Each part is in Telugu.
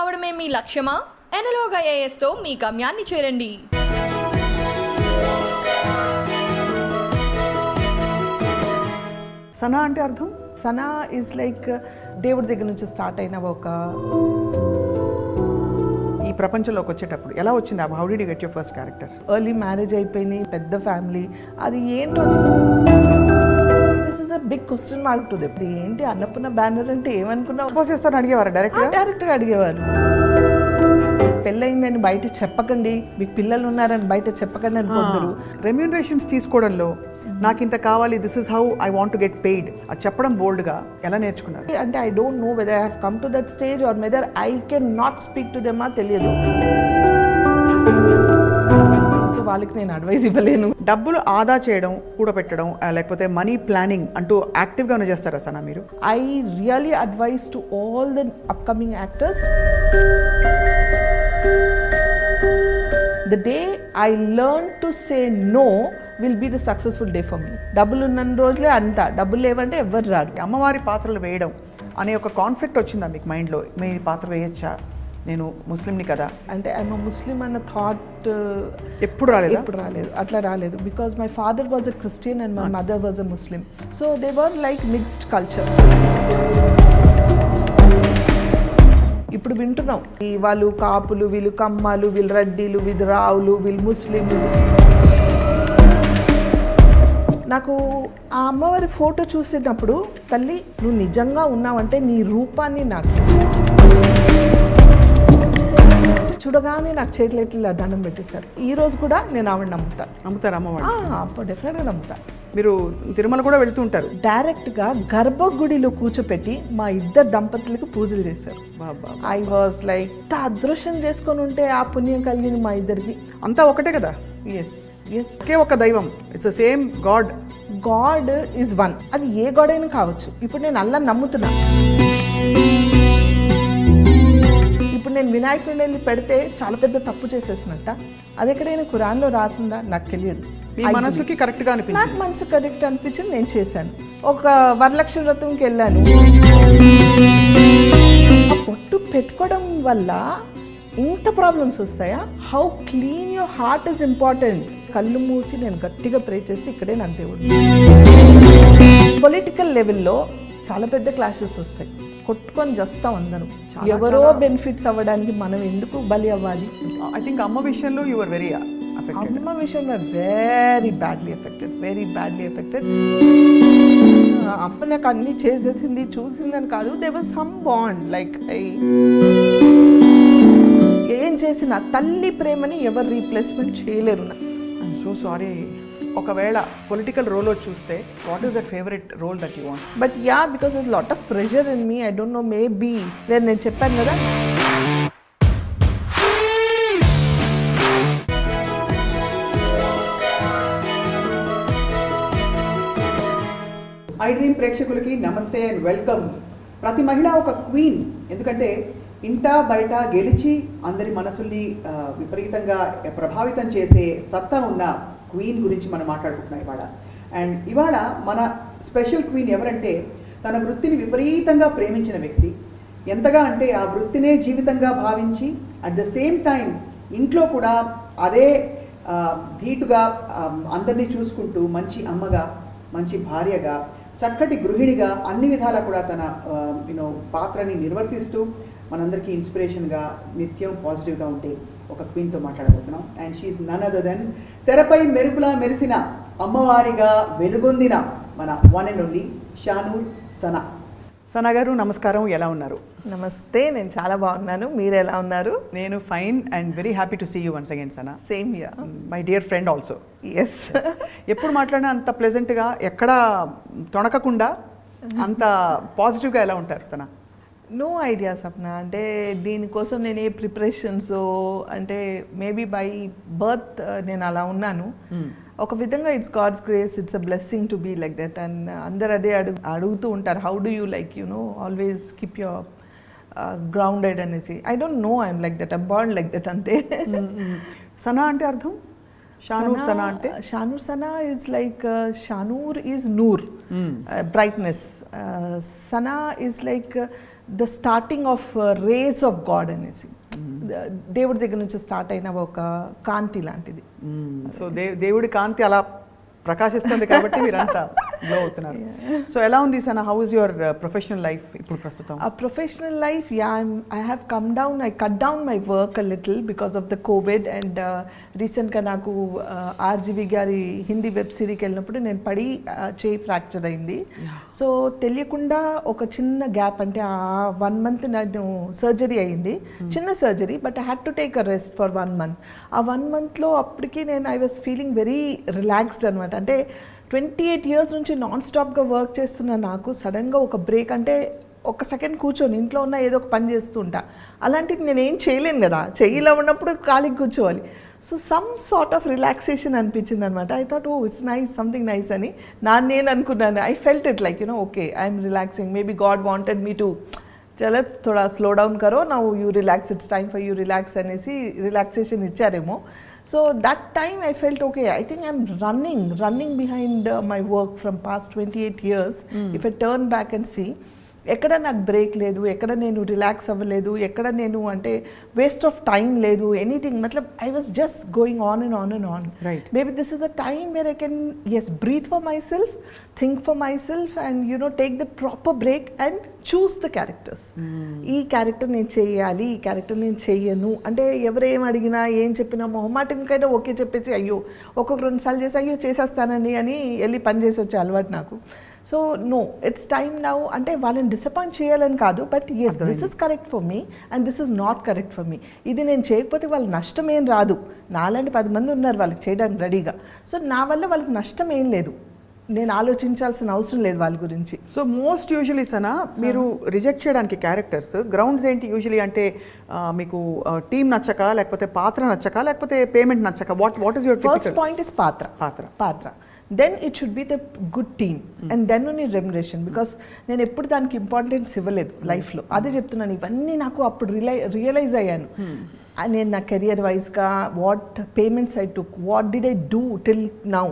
కావడమే మీ లక్ష్యమా? ఎనలాగ్ ఐఏఎస్తో మీ గమ్యాన్ని చేరండి. సనా అంటే అర్థం? సనా ఈజ్ లైక్ దేవుడి దగ్గర నుంచి స్టార్ట్ అయిన ఒక ఈ ప్రపంచంలోకి వచ్చేటప్పుడు ఎలా వచ్చింది? How did you get your first character? Early marriage అయిపోయింది, పెద్ద ఫ్యామిలీ, అది ఏంటో this is a big question mark to them. ఏంటి అన్నపూర్ణ బ్యానర్ అంటే ఏమనుకున్నావు? సపోజ్ చేస్తాను అడిగేవారు డైరెక్ట్గా అడిగేవారు. పెళ్ళయిందని బయట చెప్పకండి, మీకు పిల్లలు ఉన్నారని బయట చెప్పకండి అని కొందరు. రెమ్యూనరేషన్స్ తీసుకోవడంలో నాకు ఇంత కావాలి, this is how I want to get paid, అది చెప్పడం బోల్డ్గా ఎలా నేర్చుకున్నారు? అంటే I don't know whether I have come to that stage or whether I can not speak to them, తెలియదు. సో వాళ్ళకి నేను అడ్వైస్ ఇవ్వలేను. డబ్బులు ఆదా చేయడం, కూడబెట్టడం, లేకపోతే మనీ ప్లానింగ్ అంటూ యాక్టివ్గానే చేస్తారా సనా మీరు? I really advice to all the upcoming actors, the day I learn to say no will be the successful day for me. డబ్బులు ఉన్న రోజులే అంతా, డబ్బులు లేవంటే ఎవరు రారు. అమ్మవారి పాత్రలు వేయడం అనే ఒక కాన్ఫ్లిక్ట్ వచ్చిందా మీకు మైండ్లో? మీ పాత్ర వేయచ్చా, నేను ముస్లింని కదా అంటే ఐఎమ్ ముస్లిం అన్న థాట్ ఎప్పుడు రాలేదు? ఎప్పుడు రాలేదు, అట్లా రాలేదు. Because my father was a Christian and my mother was a Muslim, so they were like mixed culture. ఇప్పుడు వింటున్నాం వాళ్ళు కాపులు, వీళ్ళు కమ్మాలు, వీళ్ళు రెడ్డిలు, వీళ్ళు రావులు, వీళ్ళు ముస్లింలు. నాకు ఆ అమ్మవారి ఫోటో చూసినప్పుడు, తల్లి నువ్వు నిజంగా ఉన్నావంటే నీ రూపాన్ని నాకు చూడగానే నాకు చేతులు ఎట్లా దండం పెట్టేశారు. ఈ రోజు కూడా నేను ఆవిడ నమ్ముతారు అమ్మవారు? డెఫినెట్గా నమ్ముతా. మీరు తిరుమల కూడా వెళ్తూ ఉంటారు? డైరెక్ట్గా గర్భగుడిలో కూర్చోపెట్టి మా ఇద్దరు దంపతులకు పూజలు చేశారు. ఐ వాజ్ లైక్ అదృష్టం చేసుకొని ఉంటే ఆ పుణ్యం కలిగింది మా ఇద్దరికి. అంతా ఒకటే కదా? ఎస్ ఎస్, ఒకే ఒక దైవం, it's same God. God is one. అది ఏ గాడ్ అయినా కావచ్చు. ఇప్పుడు నేను అల్లాహ్ నమ్ముతున్నా, ఇప్పుడు నేను వినాయకుడిని వెళ్ళి పెడితే చాలా పెద్ద తప్పు చేసేసినట్ట. అది ఎక్కడైనా ఖురాన్లో రాసిందా నాకు తెలియదు. మీ మనసుకి కరెక్ట్గా అనిపించింది? నాకు మనసు కరెక్ట్ అనిపించింది, నేను చేశాను. ఒక వరలక్ష్మి వ్రతంకి వెళ్ళాను. ఆ పొట్టు పెట్టుకోవడం వల్ల ఇంత ప్రాబ్లమ్స్ వస్తాయా? How clean your heart is important. కళ్ళు మూసి నేను గట్టిగా ప్రే చేస్తే ఇక్కడే నా దేవుడు. పొలిటికల్ లెవెల్లో చాలా పెద్ద క్లాషెస్ వస్తాయి, కొట్టుకొని చేస్తాం అందరం. ఎవరో బెనిఫిట్స్ అవ్వడానికి మనం ఎందుకు బలి అవ్వాలి? ఐ థింక్ అమ్మ విషయంలో యు వర్ వెరీ అమ్మ విషయంలో వెరీ బ్యాడ్లీ ఎఫెక్టెడ్. అమ్మ నాకు అన్ని చేసేసింది, చూసిందని కాదు. They was some bond like ఏం చేసినా తల్లి ప్రేమని ఎవరు రీప్లేస్మెంట్ చేయలేరు. I'm so sorry. ఒకవేళ పొలిటికల్ రోల్ చూస్తే what is that favourite role that you want? But yeah, because is lot of pressure in me. I don't know, maybe నేను చెప్పాను కదా. ఐ డ్రీమ్ ప్రేక్షకులకి నమస్తే అండ్ వెల్కమ్. ప్రతి మహిళ ఒక క్వీన్, ఎందుకంటే ఇంటా బయట గెలిచి అందరి మనసుల్ని విపరీతంగా ప్రభావితం చేసే సత్తా ఉన్న క్వీన్ గురించి మనం మాట్లాడుకుంటున్నాం ఇవాళ. అండ్ ఇవాళ మన స్పెషల్ క్వీన్ ఎవరంటే, తన వృత్తిని విపరీతంగా ప్రేమించిన వ్యక్తి. ఎంతగా అంటే ఆ వృత్తినే జీవితంగా భావించి అట్ ద సేమ్ టైం ఇంట్లో కూడా అదే ధీటుగా అందరినీ చూసుకుంటూ మంచి అమ్మగా, మంచి భార్యగా, చక్కటి గృహిణిగా అన్ని విధాలా కూడా తన పాత్రని నిర్వర్తిస్తూ మనందరికీ ఇన్స్పిరేషన్గా, నిత్యం పాజిటివ్గా ఉంటే ఒక క్వీన్తో మాట్లాడబోతున్నాం. And she's none other than తెరపై మెరుపులా మెరిసిన, అమ్మవారిగా వెలుగొందిన మన one and only Shanoor Sana. Sana garu నమస్కారం, ఎలా ఉన్నారు? నమస్తే, నేను చాలా బాగున్నాను. మీరు ఎలా ఉన్నారు? నేను fine and very happy to see you once again Sana. Same here, my dear friend also. Yes. ఎప్పుడు మాట్లాడినా అంత ప్లెజెంట్గా, ఎక్కడా తొణకకుండా అంత పాజిటివ్గా ఎలా ఉంటారు సనా? No idea Sapna. అంటే దీనికోసం నేను ఏ ప్రిపరేషన్స్, అంటే మేబీ బై బర్త్ నేను అలా ఉన్నాను. ఒక విధంగా it's God's grace, it's a blessing to be like that. And అందరు అదే అడుగుతూ ఉంటారు, how do you like always keep your grounded అనేసి. I don't know, I'm like that, I'm born like that, అంతే. సనా అంటే అర్థం? షానూర్ సనా అంటే? Shanoor Sana is like, Shanoor is నూర్, brightness. Sana is like the starting of race of God అనేసి దేవుడి దగ్గర నుంచి స్టార్ట్ అయిన ఒక కాంతి లాంటిది. సో దేవుడి కాంతి అలా ప్రకాశిస్తుంది కాబట్టి మీరంతా గ్లో అవుతున్నారు. సో ఎలా ఉంది Sana, how is your professional life ఇప్పుడు ప్రస్తుతం? A professional life, yeah, I have come down, I cut down my work a little because of the COVID and recentగా నాకు ఆర్జీవి గారి హిందీ వెబ్ సిరీకి వెళ్ళినప్పుడు నేను పడి చేయి ఫ్రాక్చర్ అయింది. సో తెలియకుండా ఒక చిన్న గ్యాప్, అంటే ఆ 1 month నేను సర్జరీ అయింది, చిన్న surgery, but I had to take a rest for 1 month. ఆ 1 monthలో అప్పటికి నేను I was feeling very relaxed అనమాట. అంటే 28 years నుంచి నాన్ స్టాప్గా వర్క్ చేస్తున్న నాకు సడన్గా ఒక బ్రేక్, అంటే ఒక సెకండ్ కూర్చొని ఇంట్లో ఉన్న ఏదో ఒక పని చేస్తూ ఉంటా, అలాంటిది నేను ఏం చేయలేను కదా, చెయ్యిలో ఉన్నప్పుడు ఖాళీకి కూర్చోవాలి. So some sort of relaxation అనిపించింది అనమాట. I thought oh it's nice, something nice అని నేను అనుకున్నాను. I felt it like okay I'm relaxing, maybe God wanted me to చలో థోడా స్లో డౌన్ కరో, now you relax, it's time for you relax అనేసి రిలాక్సేషన్ ఇచ్చారేమో. So that time I felt okay, I think I'm running behind my work from past 28 years. If I turn back and see, ఎక్కడ నాకు బ్రేక్ లేదు, ఎక్కడ నేను రిలాక్స్ అవ్వలేదు, ఎక్కడ నేను అంటే వేస్ట్ ఆఫ్ టైం లేదు, ఎనీథింగ్. మతలబ్ I was just going on and on and on. Maybe this is the time where I can breathe for myself, think for myself and take the proper break and choose the characters. ఈ క్యారెక్టర్ నేను చేయాలి, ఈ క్యారెక్టర్ నేను చెయ్యను అంటే ఎవరేం అడిగినా ఏం చెప్పినా మొహమాటంకైనా ఓకే చెప్పేసి అయ్యో ఒక్కొక్క 2 సార్లు చేసి అయ్యో చేసేస్తానని అని వెళ్ళి పని చేసి వచ్చే అలవాటు నాకు. So no, it's time now, అంటే వాళ్ళని డిసప్పాయింట్ చేయాలని కాదు, but yes this is correct for me and this is not correct for me. ఇది నేను చేయకపోతే వాళ్ళ నష్టం ఏం రాదు, నాలాంటి 10 మంది ఉన్నారు వాళ్ళకి చేయడానికి రెడీగా. సో నా వల్ల వాళ్ళకి నష్టం ఏం లేదు, నేను ఆలోచించాల్సిన అవసరం లేదు వాళ్ళ గురించి. సో మోస్ట్ యూజువలీ సనా మీరు రిజెక్ట్ చేయడానికి క్యారెక్టర్స్ గ్రౌండ్స్ ఏంటి యూజువలీ? అంటే మీకు టీమ్ నచ్చక, లేకపోతే పాత్ర నచ్చక, లేకపోతే పేమెంట్ నచ్చక? What is your first point is పాత్ర. Then it should be the good team and then only remuneration, because నేను ఎప్పుడు దానికి ఇంపార్టెన్స్ ఇవ్వలేదు లైఫ్లో. అదే చెప్తున్నాను, ఇవన్నీ నాకు అప్పుడు రియలైజ్ అయ్యాను. నేను నా కెరియర్ వైజ్గా what payments I took, what did I do till now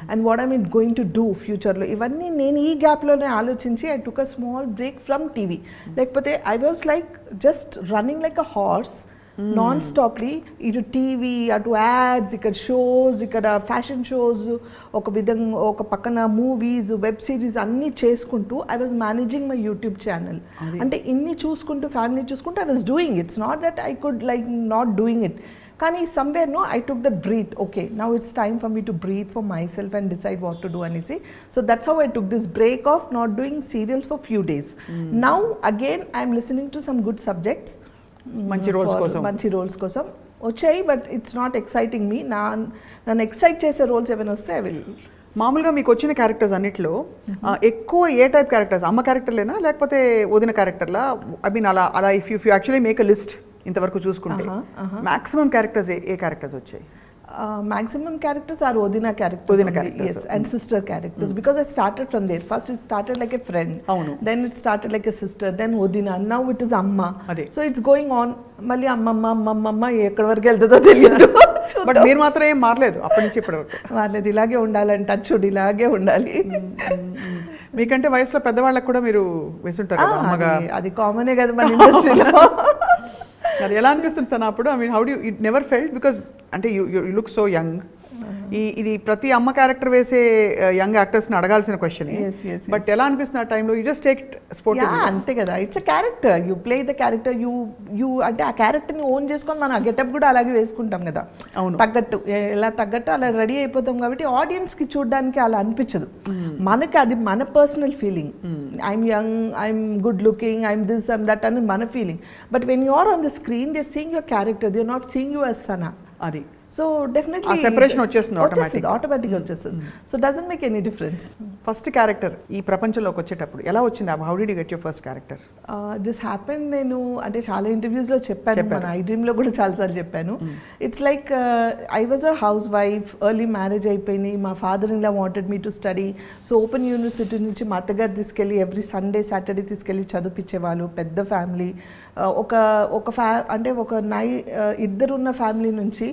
and what I mean going to do ఫ్యూచర్లో, ఇవన్నీ నేను ఈ గ్యాప్లోనే ఆలోచించి I took a small break from TV. లేకపోతే I was like just running like a horse non stoply, ఇటు టీవీ, అటు యాడ్స్, ఇక్కడ షోస్, ఇక్కడ ఫ్యాషన్ షోస్, ఒక విధంగా ఒక పక్కన మూవీస్, వెబ్ సిరీస్ అన్నీ చేసుకుంటూ I was managing my YouTube channel. అంటే ఇన్ని చూసుకుంటూ ఫ్యామిలీ చూసుకుంటూ I was doing. It's not that I could like not doing it, కానీ somewhere I took that breath. Okay now it's time for me to breathe for myself and decide what to do అనేసి. So that's how I took this break of not doing serials for few days. Now again I'm listening to some good subjects, మంచి రోల్స్ కోసం వచ్చాయి, బట్ ఇట్స్ నాట్ ఎక్సైటింగ్ మీ. నన్ను ఎక్సైట్ చేసే రోల్స్ ఏమైనా వస్తే ఐ విల్. మామూలుగా మీకు వచ్చిన క్యారెక్టర్స్ అన్నిట్లో ఎక్కువ ఏ టైప్ క్యారెక్టర్స్? అమ్మ క్యారెక్టర్లేనా, లేకపోతే వదిన క్యారెక్టర్లా? ఐ మీన్ అలా if you actually make a list ఇంతవరకు చూసుకుంటే మాక్సిమం క్యారెక్టర్స్ ఏ క్యారెక్టర్స్ వచ్చాయి? Maximum characters are Odina characters. Yes, and sister characters, because I started from there. First it started like a friend, then it started like a sister, then Odina, now it is Amma. So it's going on. మళ్ళీ అమ్మమ్మ ఎక్కడి వరకు వెళ్తుందో తెలియదు. బట్ మీరు మాత్రం ఏం మారలేదు అప్పటి నుంచి ఇప్పటి వరకు? మారలేదు, ఇలాగే ఉండాలని టచ్ ఇలాగే ఉండాలి. మీకంటే వయసులో పెద్దవాళ్ళకి కూడా మీరు వేసుంటారు కదా అమ్మగా. అది కామనే కదా మన ఇండస్ట్రీలో. అది ఎలా అనిపిస్తుంది సార్ అప్పుడు? I mean how do you never felt, because అంటే యు లుక్ సో యంగ్. ఇది ప్రతి అమ్మ క్యారెక్టర్ వేసే యంగ్ యాక్టర్స్ని అడగాల్సిన క్వశ్చన్. బట్ ఎలా అనిపిస్తుంది ఆ టైంలో? You just take sport. అంతే కదా, it's a character, you play the character, you అంటే ఆ క్యారెక్టర్ని ఓన్ చేసుకొని మనం ఆ గెటప్ కూడా అలాగే వేసుకుంటాం కదా, తగ్గట్టు ఎలా తగ్గట్టు అలా రెడీ అయిపోతాం. కాబట్టి ఆడియన్స్కి చూడడానికి అలా అనిపించదు, మనకి అది మన personal feeling. I'm young, I'm good looking, I'm this, I'm that అని మన feeling. But when you are on the screen they are seeing your character, they are not seeing you as Sana. అది సో డెఫినెట్లీ సెపరేషన్ వచ్చేస్తుంది, ఆటోమేటిక్గా వచ్చేస్తుంది. So doesn't make any difference. First character ఈ ప్రపంచంలోకి వచ్చేటప్పుడు ఎలా వచ్చింది? How did you get your first character? This happen, నేను అంటే చాలా ఇంటర్వ్యూస్లో చెప్పాను, మన ఐ డ్రీమ్లో కూడా చాలాసార్లు చెప్పాను. It's like I was a house wife, early marriage అయిపోయింది, మా father in law wanted me to study. So open university నుంచి మా అత్తగారు తీసుకెళ్ళి ఎవ్రీ సండే సాటర్డే తీసుకెళ్ళి చదివించేవాళ్ళు. పెద్ద ఫ్యామిలీ, అంటే ఒక ఇద్దరున్న ఫ్యామిలీ నుంచి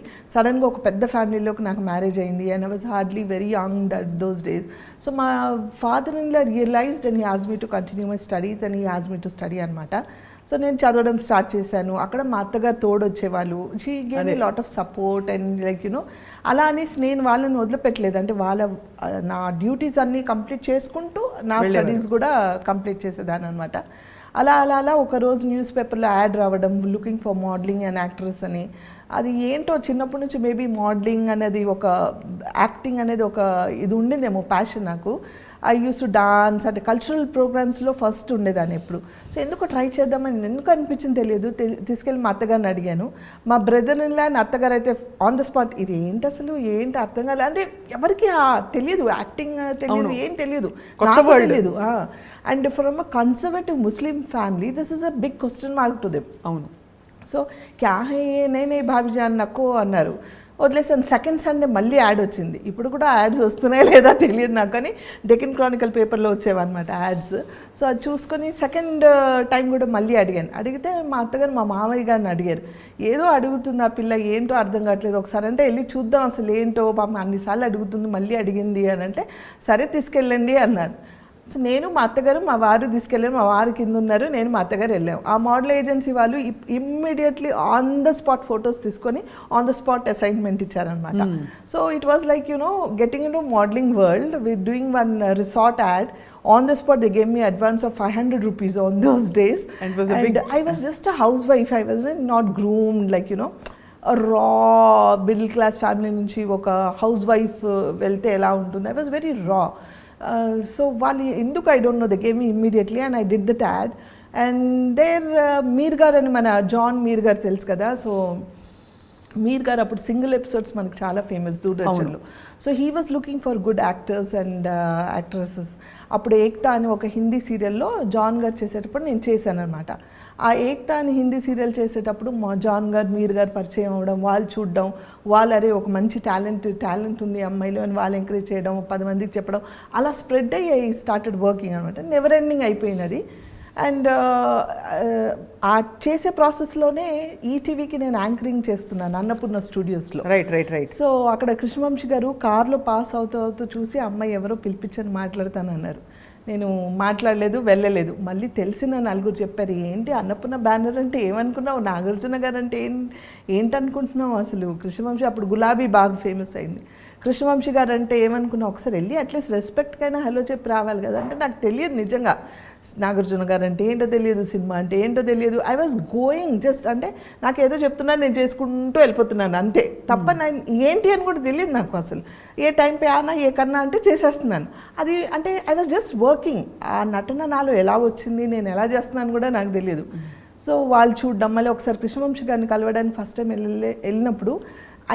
సడన్గా ఒక పెద్ద ఫ్యామిలీలోకి నాకు మ్యారేజ్ అయింది and I was hardly very young those days. So మా father in law realized and he asked me to continue my studies and he asked me to study అనమాట. సో నేను చదవడం స్టార్ట్ చేశాను. అక్కడ మా అత్తగారు తోడొచ్చేవాళ్ళు. She gave me lot of support and like you know అలా అనేసి నేను వాళ్ళని వదిలిపెట్టలేదు. అంటే నా డ్యూటీస్ అన్నీ కంప్లీట్ చేసుకుంటూ నా స్టడీస్ కూడా కంప్లీట్ చేసేదాన్ని అనమాట. అలా ఒకరోజు న్యూస్ పేపర్లో యాడ్ రావడం looking for modelling and actress అని. అది ఏంటో చిన్నప్పటి నుంచి మేబీ మోడలింగ్ అనేది ఒక యాక్టింగ్ అనేది ఒక ఇది ఉండిందేమో ప్యాషన్ నాకు. ఐ యూస్ టు డాన్స్ అంటే కల్చరల్ ప్రోగ్రామ్స్లో ఫస్ట్ ఉండేదాన్ని ఎప్పుడు. సో ఎందుకు ట్రై చేద్దామని ఎందుకు అనిపించింది తెలియదు. తీసుకెళ్ళి మా అత్తగారిని అడిగాను. మా బ్రదర్ ఇన్ లా అండ్ అత్తగారు అయితే ఆన్ ద స్పాట్ ఇది ఏంటి అసలు ఏంటి అర్థం కాలేదు. అంటే ఎవరికి తెలియదు, యాక్టింగ్ తెలియదు, ఏం తెలియదు, తెలియదు. And from a conservative Muslim family this is a big question mark to them. అవును. సో క్యా హే నేనే భాబీజాన్ నక్కో అన్నారు. వదిలేసాను. సెకండ్ సండే మళ్ళీ యాడ్ వచ్చింది. ఇప్పుడు కూడా యాడ్స్ వస్తున్నాయా లేదా తెలియదు నాకు, కానీ డెక్కన్ క్రానికల్ పేపర్లో వచ్చేవన్నమాట యాడ్స్. సో అది చూసుకొని సెకండ్ టైం కూడా మళ్ళీ అడిగితే మా అత్తగారు మా మామయ్య గారిని అడిగారు. ఏదో అడుగుతుంది ఆ పిల్ల, ఏంటో అర్థం కావట్లేదు, ఒకసారి అంటే వెళ్ళి చూద్దాం అసలు ఏంటో, పాపం అన్నిసార్లు అడుగుతుంది మళ్ళీ అడిగింది అని అంటే సరే తీసుకెళ్ళండి అన్నారు. సో నేను మా అత్తగారు మా వారు తీసుకెళ్ళారు. మా వారు కింద ఉన్నారు, నేను మా అత్తగారు వెళ్ళాము. ఆ మోడల్ ఏజెన్సీ వాళ్ళు immediately on the spot photos తీసుకొని ఆన్ ద స్పాట్ అసైన్మెంట్ ఇచ్చారనమాట. So it was like you know getting in to modelling world with doing one resort add. On the spot they gave me advance of 500 rupees on those days, and I was just a housewife. I was not groomed like you know a raw middle class family నుంచి ఒక హౌస్ వైఫ్ వెళ్తే ఎలా ఉంటుంది. I was very raw. So వాళ్ళు ఎందుకు I don't know they gave me immediately and I did that ad. And there Mir గారు అని మన జాన్ మీర్ గారు తెలుసు కదా. సో మీర్ గారు అప్పుడు సింగిల్ ఎపిసోడ్స్ మనకు చాలా ఫేమస్ దూరదర్శన్లో. So he was looking for good actors and actresses. అప్పుడు ఏక్తా అని ఒక హిందీ సీరియల్లో జాన్ గారు చేసేటప్పుడు నేను చేశాను అనమాట. ఆ ఏక్తా అని హిందీ సీరియల్ చేసేటప్పుడు మా జాన్ గారు మీర్ గారు పరిచయం అవ్వడం, వాళ్ళు చూడడం, వాళ్ళు అరే ఒక మంచి టాలెంట్ ఉంది అమ్మాయిలో అని వాళ్ళు ఎంకరేజ్ చేయడం, 10 మందికి చెప్పడం, అలా స్ప్రెడ్ అయ్యి ఐ స్టార్టెడ్ వర్కింగ్ అనమాట. నెవర్ ఎండింగ్ అయిపోయినది. అండ్ ఆ చేసే ప్రాసెస్లోనే ఈటీవీకి నేను యాంకరింగ్ చేస్తున్నాను అన్నపూర్ణ స్టూడియోస్లో. రైట్. సో అక్కడ కృష్ణవంశీ గారు కార్లో పాస్ అవుతూ చూసి అమ్మాయి ఎవరో పిలిపించని మాట్లాడతానన్నారు. నేను మాట్లాడలేదు, వెళ్ళలేదు. మళ్ళీ తెలిసిన నలుగురు చెప్పారు, ఏంటి అన్నపూర్ణ బ్యానర్ అంటే ఏమనుకున్నావు, నాగార్జున గారు అంటే ఏంటనుకుంటున్నావు అసలు. కృష్ణవంశీ అప్పుడు గులాబీ బాగా ఫేమస్ అయింది. కృష్ణవంశీ గారు అంటే ఏమనుకున్నావు, ఒకసారి వెళ్ళి అట్లీస్ట్ రెస్పెక్ట్కైనా హలో చెప్పి రావాలి కదా. అంటే నాకు తెలియదు నిజంగా నాగార్జున గారు అంటే ఏంటో తెలియదు, సినిమా అంటే ఏంటో తెలియదు. ఐ వాజ్ గోయింగ్ జస్ట్ అంటే నాకు ఏదో చెప్తున్నాను, నేను చేసుకుంటూ వెళ్ళిపోతున్నాను అంతే తప్ప నేను ఏంటి అని కూడా తెలియదు నాకు అసలు. ఏ టైం పే ఆనా ఏ కన్నా అంటే చేసేస్తున్నాను. అది అంటే ఐ వాజ్ జస్ట్ వర్కింగ్. ఆ నటన నాలో ఎలా వచ్చింది, నేను ఎలా చేస్తున్నాను కూడా నాకు తెలియదు. సో వాళ్ళు చూడడం, మళ్ళీ ఒకసారి కృష్ణవంశీ గారిని కలవడానికి ఫస్ట్ టైం వెళ్ళినప్పుడు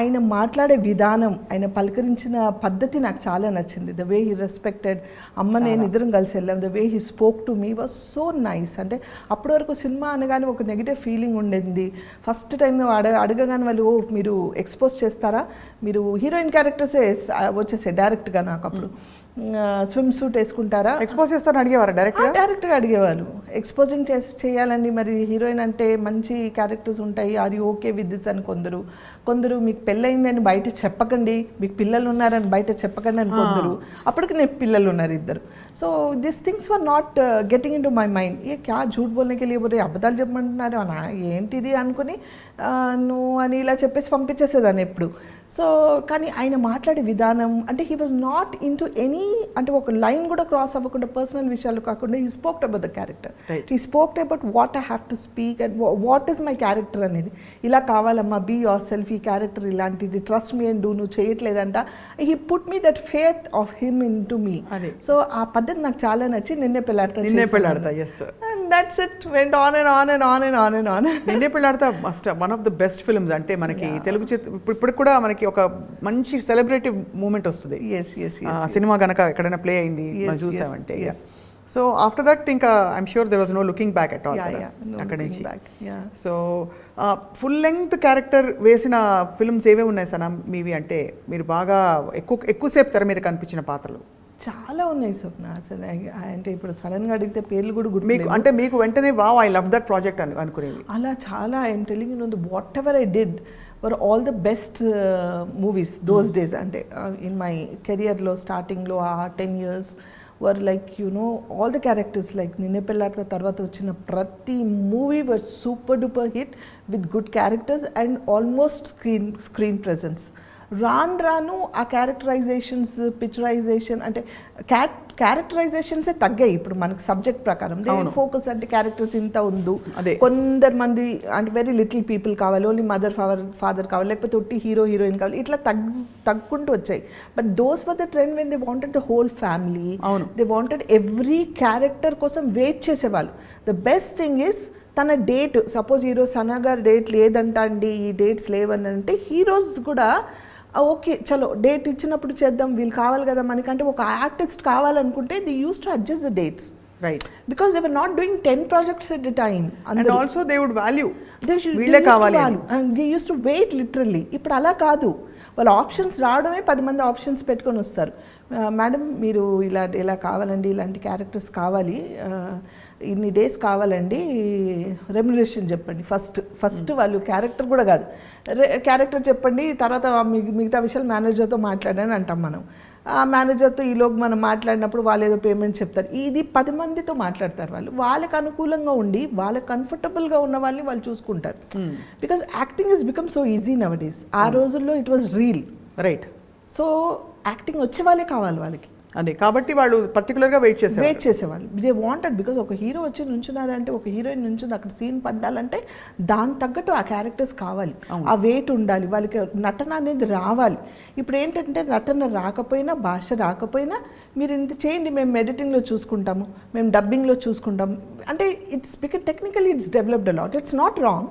ఆయన మాట్లాడే విధానం, ఆయన పలకరించిన పద్ధతి నాకు చాలా నచ్చింది. The way he respected. అమ్మ నేను ఇద్దరం కలిసి వెళ్ళాం. The way he spoke to me was so nice. అంటే అప్పటి వరకు సినిమా అనగానే ఒక నెగిటివ్ ఫీలింగ్ ఉండేది. ఫస్ట్ టైం అడగగానే వాళ్ళు మీరు ఎక్స్పోజ్ చేస్తారా, మీరు హీరోయిన్ క్యారెక్టర్సే వచ్చేసాయి డైరెక్ట్గా. నాకు అప్పుడు స్విమ్ సూట్ వేసుకుంటారా, ఎక్స్పోజ్ చేస్తారని అడిగేవారు డైరెక్ట్గా అడిగేవాళ్ళు. ఎక్స్పోజింగ్ చేయాలండి, మరి హీరోయిన్ అంటే మంచి క్యారెక్టర్స్ ఉంటాయి, are you okay with this అని కొందరు మీకు పెళ్ళయిందని బయట చెప్పకండి, మీకు పిల్లలు ఉన్నారని బయట చెప్పకండి అని కొందరు. అప్పటికి నేను పిల్లలు ఉన్నారు 2. So this things were not getting into my mind. ఏ క్యా झूठ बोलने के लिए बोले, అబద్ధాలు చెప్పమంటున్నారు అనా ఏంటిది అనుకుని నువ్వు అని ఇలా చెప్పేసి పంపించేసేదాన్ని ఎప్పుడు. సో కానీ ఆయన మాట్లాడే విధానం అంటే he was not into any అంటే ఒక లైన్ కూడా క్రాస్ అవ్వకుండా పర్సనల్ విషయాలు కాకుండా he spoked about the character. He spoked about what I have to speak and what is my character అనేది. ఇలా కావాలమ్మా, బీ యువర్ సెల్ఫ్, ఈ క్యారెక్టర్ ఇలాంటిది, ట్రస్ట్ మీ అండ్ డూ, నువ్వు చేయట్లేదంట. He put me that faith of him into me. So ఆ పద్ధతి నాకు చాలా నచ్చి Ninne Pelladata. That's it, went on and on and on and on and on. Ninne Pelladata must one of the best films. అంటే మనకి తెలుగు ఇప్పుడు కూడా మనకి ఒక మంచి సెలబ్రేటివ్ మూమెంట్ వస్తుంది. సినిమా కనుక ఎక్కడైనా ప్లే అయింది మనం చూసామంటే. సో ఆఫ్టర్ దట్ ఇంకా I'm sure there was no looking back at all అక్కడి నుంచి. సో ఫుల్ లెంగ్త్ క్యారెక్టర్ వేసిన ఫిల్మ్స్ ఏవే ఉన్నాయి సనా మీవి? అంటే మీరు బాగా ఎక్కువసేపు తెర మీద కనిపించిన పాత్రలు చాలా ఉన్నాయి స్వప్న. అసలు అంటే ఇప్పుడు సడన్గా అడిగితే పేర్లు కూడా గుర్తు మీకు అంటే మీకు వెంటనే wow I love that project అనుకునేవి అలా చాలా. I'm telling you know whatever I did were all the best movies those days. And in my career lo starting lo 10 years were like, you know, all the characters like Ninne Pellatla tarvata vachina prati movie were super duper hit with good characters and almost screen presence. రాను ఆ క్యారెక్టరైజేషన్స్ పిక్చరైజేషన్ అంటే క్యారెక్టరైజేషన్సే తగ్గాయి ఇప్పుడు మనకు సబ్జెక్ట్ ప్రకారం. ఫోకస్ అంటే క్యారెక్టర్స్ ఇంత ఉండు, కొందరు మంది అంటే వెరీ లిటిల్ పీపుల్ కావాలి, ఓన్లీ మదర్ ఫాదర్ కావాలి, లేకపోతే ఒట్టి హీరో హీరోయిన్ కావాలి, ఇట్లా తగ్గుకుంటూ వచ్చాయి. But those for the trend when they wanted the whole family, they wanted every character కోసం వెయిట్ చేసేవాళ్ళు. ద బెస్ట్ థింగ్ ఈస్ తన డేట్, సపోజ్ ఈరోజు సనగా డేట్ లేదంట అండి, ఈ డేట్స్ లేవని అంటే హీరోస్ కూడా ఓకే చలో డేట్ ఇచ్చినప్పుడు చేద్దాం, వీళ్ళు కావాలి కదా మనకంటే ఒక ఆర్టిస్ట్ కావాలనుకుంటే they use to adjust the dates, right? Because they were not doing 10 projects at a time. And also they would value, వీళ్ళే కావాలి and they used to wait literally. ఇప్పుడు అలా కాదు, వాళ్ళ ఆప్షన్స్ రావడమే 10 మంది ఆప్షన్స్ పెట్టుకొని వస్తారు. మేడం మీరు ఇలా కావాలండి, ఇలాంటి క్యారెక్టర్స్ కావాలి, ఇన్ని డేస్ కావాలండి, రెమ్యునరేషన్ చెప్పండి. ఫస్ట్ వాళ్ళు క్యారెక్టర్ కూడా కాదు, క్యారెక్టర్ చెప్పండి, తర్వాత మిగతా విషయాలు మేనేజర్తో మాట్లాడని అంటాం మనం. ఆ మేనేజర్తో ఈలోపు మనం మాట్లాడినప్పుడు వాళ్ళు ఏదో పేమెంట్ చెప్తారు. ఇది 10 మందితో మాట్లాడతారు వాళ్ళు. వాళ్ళకి అనుకూలంగా ఉండి వాళ్ళకి కంఫర్టబుల్గా ఉన్న వాళ్ళని వాళ్ళు చూసుకుంటారు. Because acting is become so easy now days. ఆ రోజుల్లో it was reel, right? So acting వచ్చే వాళ్ళే కావాలి వాళ్ళకి. అదే కాబట్టి వాళ్ళు పర్టికులర్గా వెయిట్ చేసేవాళ్ళు. దే వాంటెడ్, బికాజ్ ఒక హీరో వచ్చి నుంచున్నారంటే, ఒక హీరోయిన్ నుంచుంది అక్కడ సీన్ పడ్డాలంటే దాని తగ్గట్టు ఆ క్యారెక్టర్స్ కావాలి, ఆ వెయిట్ ఉండాలి, వాళ్ళకి నటన అనేది రావాలి. ఇప్పుడు ఏంటంటే నటన రాకపోయినా, భాష రాకపోయినా మీరు ఇంత చేయండి, మేము ఎడిటింగ్లో చూసుకుంటాము, మేము డబ్బింగ్లో చూసుకుంటాము అంటే it's because technically it's developed a lot. It's not wrong,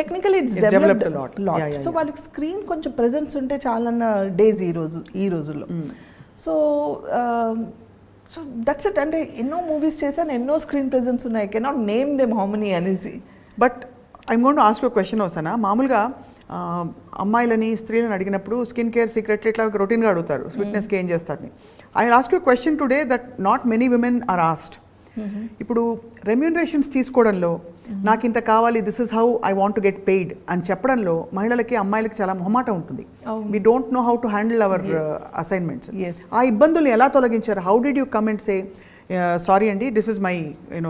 technically it's developed a lot. So వాళ్ళకి స్క్రీన్ కొంచెం ప్రెజెన్స్ ఉంటే చాలన్న డేస్ ఈ రోజుల్లో. సో దట్స్ ఇట్. అంటే ఎన్నో మూవీస్ చేశాను, ఎన్నో స్క్రీన్ ప్రెజెన్స్ ఉన్నాయి, cannot name them how many అనేసి. But I'm going to ask you question వస్తానా. మామూలుగా అమ్మాయిలని స్త్రీలను అడిగినప్పుడు స్కిన్ కేర్ సీక్రెట్లు ఇట్లా రొటీన్గా అడుగుతారు, ఫిట్నెస్కి ఏం చేస్తారని. I will ask you question today that not many women are asked. ఇప్పుడు రెమ్యూనరేషన్స్ తీసుకోవడంలో నాకు ఇంత కావాలి, this is how I want to get paid అని చెప్పడంలో మహిళలకి అమ్మాయిలకి చాలా మొహమాట ఉంటుంది. We don't know how to handle our assignments. ఆ ఇబ్బందులు ఎలా తొలగించారు? How did you come and say sorry అండి, this is my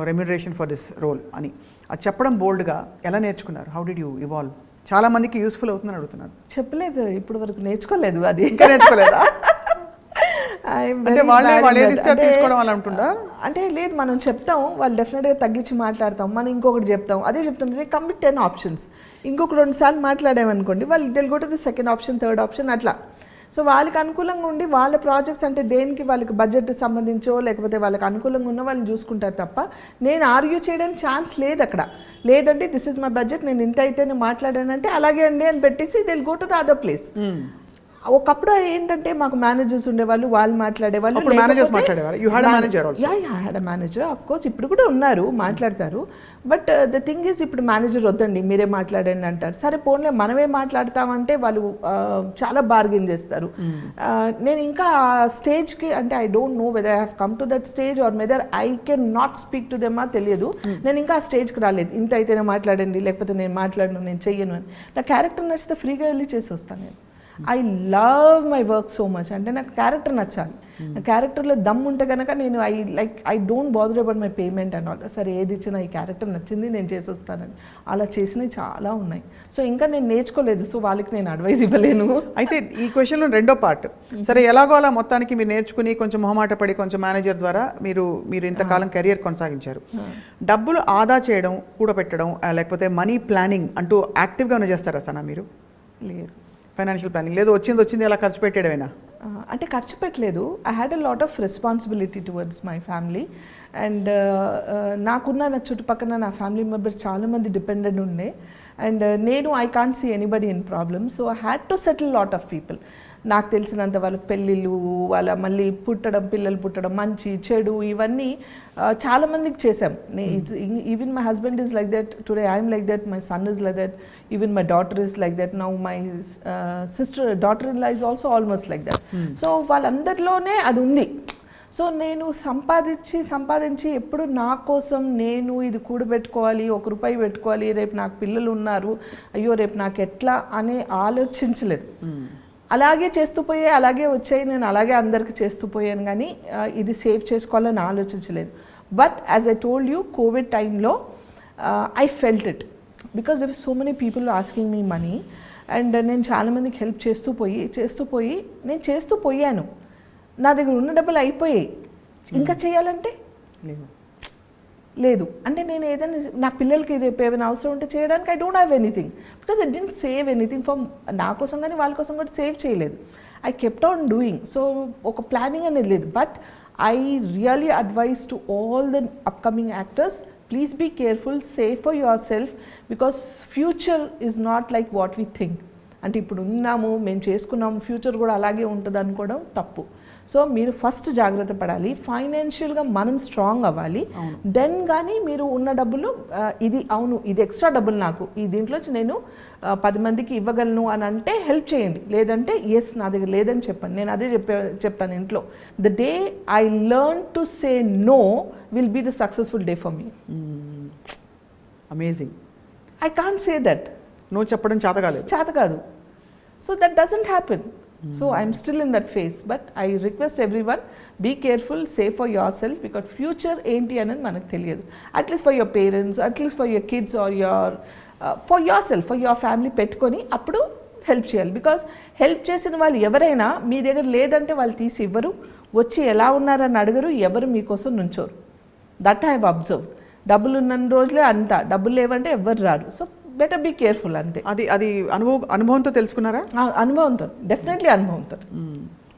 remuneration for this role అని అది చెప్పడం బోల్డ్గా ఎలా నేర్చుకున్నారు? How did you evolve? చాలా మందికి యూస్ఫుల్ అవుతుందని అడుగుతున్నాను. చెప్పలేదు, ఇప్పుడు వరకు నేర్చుకోలేదు. అది ఇంకా నేర్చుకోలేదా? అంటే అంటే లేదు, మనం చెప్తాం, వాళ్ళు డెఫినెట్గా తగ్గించి మాట్లాడతాం, మనం ఇంకొకటి చెప్తాం, అదే చెప్తుంది కమ్ విత్ 10 ఆప్షన్స్. ఇంకొక 2 సార్లు మాట్లాడామనుకోండి, వాళ్ళు they'll go to the second option, third option అట్లా. సో వాళ్ళకి అనుకూలంగా ఉండి వాళ్ళ ప్రాజెక్ట్స్ అంటే దేనికి వాళ్ళకి బడ్జెట్ సంబంధించో లేకపోతే వాళ్ళకి అనుకూలంగా ఉన్న వాళ్ళు చూసుకుంటారు తప్ప నేను ఆర్గ్యూ చేయడానికి ఛాన్స్ లేదు అక్కడ. లేదంటే దిస్ ఇస్ మై బడ్జెట్, నేను ఇంత అయితే నేను మాట్లాడానంటే అలాగే అండి అని పెట్టేసి they'll go to the other place. ఒకప్పుడు ఏంటంటే మాకు మేనేజర్స్ ఉండేవాళ్ళు, వాళ్ళు మాట్లాడేవాళ్ళు. మేనేజర్ ఆఫ్ కోర్స్ ఇప్పుడు కూడా ఉన్నారు, మాట్లాడతారు. బట్ ద థింగ్ ఈజ్ ఇప్పుడు మేనేజర్ వద్దండి మీరే మాట్లాడండి అంటారు. సరే పోన్లే మనమే మాట్లాడతామంటే వాళ్ళు చాలా బార్గెన్ చేస్తారు. నేను ఇంకా ఆ స్టేజ్కి అంటే I don't know whether I have come to that stage or whether I can not speak to them తెలియదు. నేను ఇంకా ఆ స్టేజ్కి రాలేదు, ఇంత అయితేనే మాట్లాడండి లేకపోతే నేను మాట్లాడను, నేను చెయ్యను అని. నా క్యారెక్టర్ నచ్చితే ఫ్రీగా వెళ్ళి చేసి వస్తాను నేను. I love my work so much. అంటే నాకు క్యారెక్టర్ నచ్చాలి, నా క్యారెక్టర్లో దమ్ ఉంటే కనుక నేను I don't bother about my payment and all. సరే ఏది ఇచ్చినా ఈ క్యారెక్టర్ నచ్చింది నేను చేసి వస్తానని అలా చేసినవి చాలా ఉన్నాయి. సో ఇంకా నేను నేర్చుకోలేదు, సో వాళ్ళకి నేను అడ్వైస్ ఇవ్వలేను. అయితే ఈ క్వశ్చన్లో రెండో పార్ట్, సరే ఎలాగో అలా మొత్తానికి మీరు నేర్చుకుని కొంచెం మొహమాట పడి కొంచెం మేనేజర్ ద్వారా మీరు ఇంతకాలం కెరియర్ కొనసాగించారు. డబ్బులు ఆదా చేయడం, కూడబెట్టడం లేకపోతే మనీ ప్లానింగ్ అంటూ యాక్టివ్గా చేస్తారా సనా మీరు? లేదు, ఫైనాన్షియల్ ప్లానింగ్ లేదు, వచ్చింది ఎలా ఖర్చు పెట్టేయడమేనా? అంటే ఖర్చు పెట్టలేదు. I had a lot of responsibility towards my family and నాకున్న నా చుట్టుపక్కల నా ఫ్యామిలీ మెంబర్స్ చాలామంది డిపెండెంట్ ఉండే అండ్ నేను I can't see anybody in problem. So I had to settle lot of people. నాకు తెలిసినంత వాళ్ళ పెళ్ళిళ్ళు, వాళ్ళ మళ్ళీ పిల్లలు పుట్టడం, మంచి చెడు ఇవన్నీ చాలామందికి చేసాం. Even my husband is like that today, I'm like that, my son is like that, even my daughter is like that, now my daughter in law is also almost like that. So వాళ్ళందరిలోనే అది ఉంది. సో నేను సంపాదించి ఎప్పుడు నా కోసం నేను ఇది కూడబెట్టుకోవాలి, 1 రూపాయి పెట్టుకోవాలి, రేపు నాకు పిల్లలు ఉన్నారు, అయ్యో రేపు నాకు ఎట్లా అనే ఆలోచించలేదు. అలాగే చేస్తూ పోయే, అలాగే వచ్చాయి, నేను అలాగే అందరికి చేస్తూ పోయాను, కానీ ఇది సేవ్ చేసుకోవాలని ఆలోచించలేదు. But as I told you, Covid టైంలో I felt it because there so many people asking me money and నేను చాలామందికి హెల్ప్ నేను చేస్తూ పోయాను. నా దగ్గర ఉన్న డబ్బులు అయిపోయాయి, ఇంకా చేయాలంటే లేదు. అంటే నేను ఏదైనా నా పిల్లలకి రేపు ఏమైనా అవసరం ఉంటే చేయడానికి I don't have anything because I didn't save anything for నా కోసం కానీ వాళ్ళ కోసం కూడా సేవ్ చేయలేదు. I kept on doing. So ఒక ప్లానింగ్ అనేది లేదు. But I really advise to all the upcoming actors, please be careful, save for yourself because future is not like what we think. అంటే ఇప్పుడు ఉన్నాము, మేము చేసుకున్నాము, ఫ్యూచర్ కూడా అలాగే ఉంటుంది అనుకోవడం తప్పు. సో మీరు ఫస్ట్ జాగ్రత్త పడాలి, ఫైనాన్షియల్గా మనం స్ట్రాంగ్ అవ్వాలి. దెన్ కానీ మీరు ఉన్న డబ్బులు ఇది అవును ఇది ఎక్స్ట్రా డబ్బులు నాకు ఈ దీంట్లో నేను 10 మందికి ఇవ్వగలను అని అంటే హెల్ప్ చేయండి. లేదంటే ఎస్ నా దగ్గర లేదని చెప్పండి. నేను అదే చెప్తాను ఇంట్లో. The day I learn to say no will be the successful day for me. Amazing. I can't say that. No చెప్పడం చేత కాదు. So that doesn't happen. So I'm still in that phase, but I request everyone, be careful, save for yourself because future enti anadi manaku teliyadu. At least for your parents, at least for your kids or your for yourself, for your family పెట్టుకొని అప్పుడు హెల్ప్ చేయాలి. బికాస్ హెల్ప్ చేసిన వాళ్ళు ఎవరైనా మీ దగ్గర లేదంటే వాళ్ళు తీసి ఇవ్వరు, వచ్చి ఎలా ఉన్నారని అడగరు, ఎవరు మీకోసం నుంచోరు. That I have observe. డబ్బులు ఉన్న రోజులే అంతా, డబ్బులు లేవంటే ఎవ్వరు రారు. సో బెటర్ బీ కేర్ఫుల్ అంతే. అది అనుభవంతో తెలుసుకున్నారా? అనుభవంతో, డెఫినెట్లీ అనుభవంతో.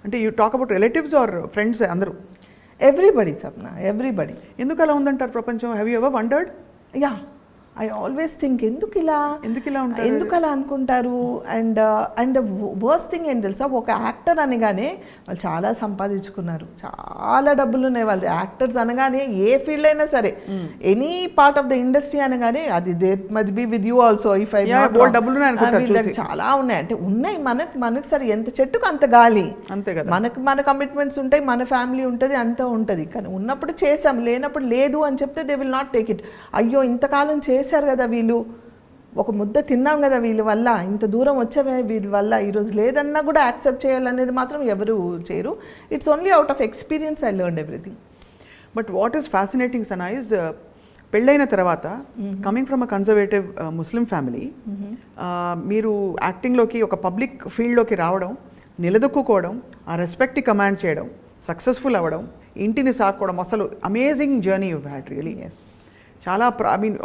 అంటే you talk about relatives or friends? అందరూ, ఎవ్రీబడి సప్న, ఎవ్రీబడి. ఎందుకు అలా ఉందంటారు ప్రపంచం? Have you ever wondered? Yeah, I always think ఎందుకు ఇలా ఉంటారు, ఎందుకు అలా అనుకుంటారు. అండ్ ద వర్స్ట్ థింగ్ ఏం తెలుసా, ఒక యాక్టర్ అనగానే వాళ్ళు చాలా సంపాదించుకున్నారు, చాలా డబ్బులు ఉన్నాయి వాళ్ళు. యాక్టర్స్ అనగానే ఏ ఫీల్డ్ అయినా సరే, any part of the industry అనగానే అది must be with you also. If I చాలా ఉన్నాయి అంటే ఉన్నాయి. మనకు సరే ఎంత చెట్టుకు అంత గాలి, అంతే కదా. మన కమిట్మెంట్స్ ఉంటాయి, మన ఫ్యామిలీ ఉంటుంది, అంతా ఉంటుంది. కానీ ఉన్నప్పుడు చేసాం, లేనప్పుడు లేదు అని చెప్తే they will not take it. అయ్యో ఇంతకాలం చేశారు కదా వీళ్ళు, ఒక ముద్ద తిన్నాం కదా వీళ్ళ వల్ల, ఇంత దూరం వచ్చామే వీళ్ళ వల్ల, ఈరోజు లేదన్నా కూడా యాక్సెప్ట్ చేయాలనేది మాత్రం ఎవరు చేయరు. It's only out of experience I learned everything. But what is fascinating Sana is, పెళ్ళైన తర్వాత coming from a conservative Muslim family, మీరు యాక్టింగ్లోకి ఒక పబ్లిక్ ఫీల్డ్లోకి రావడం, నిలదొక్కుకోవడం, ఆ రెస్పెక్ట్ని కమాండ్ చేయడం, సక్సెస్ఫుల్ అవ్వడం, ఇంటిని సాక్కోవడం, అసలు amazing journey you had really. చాలా I mean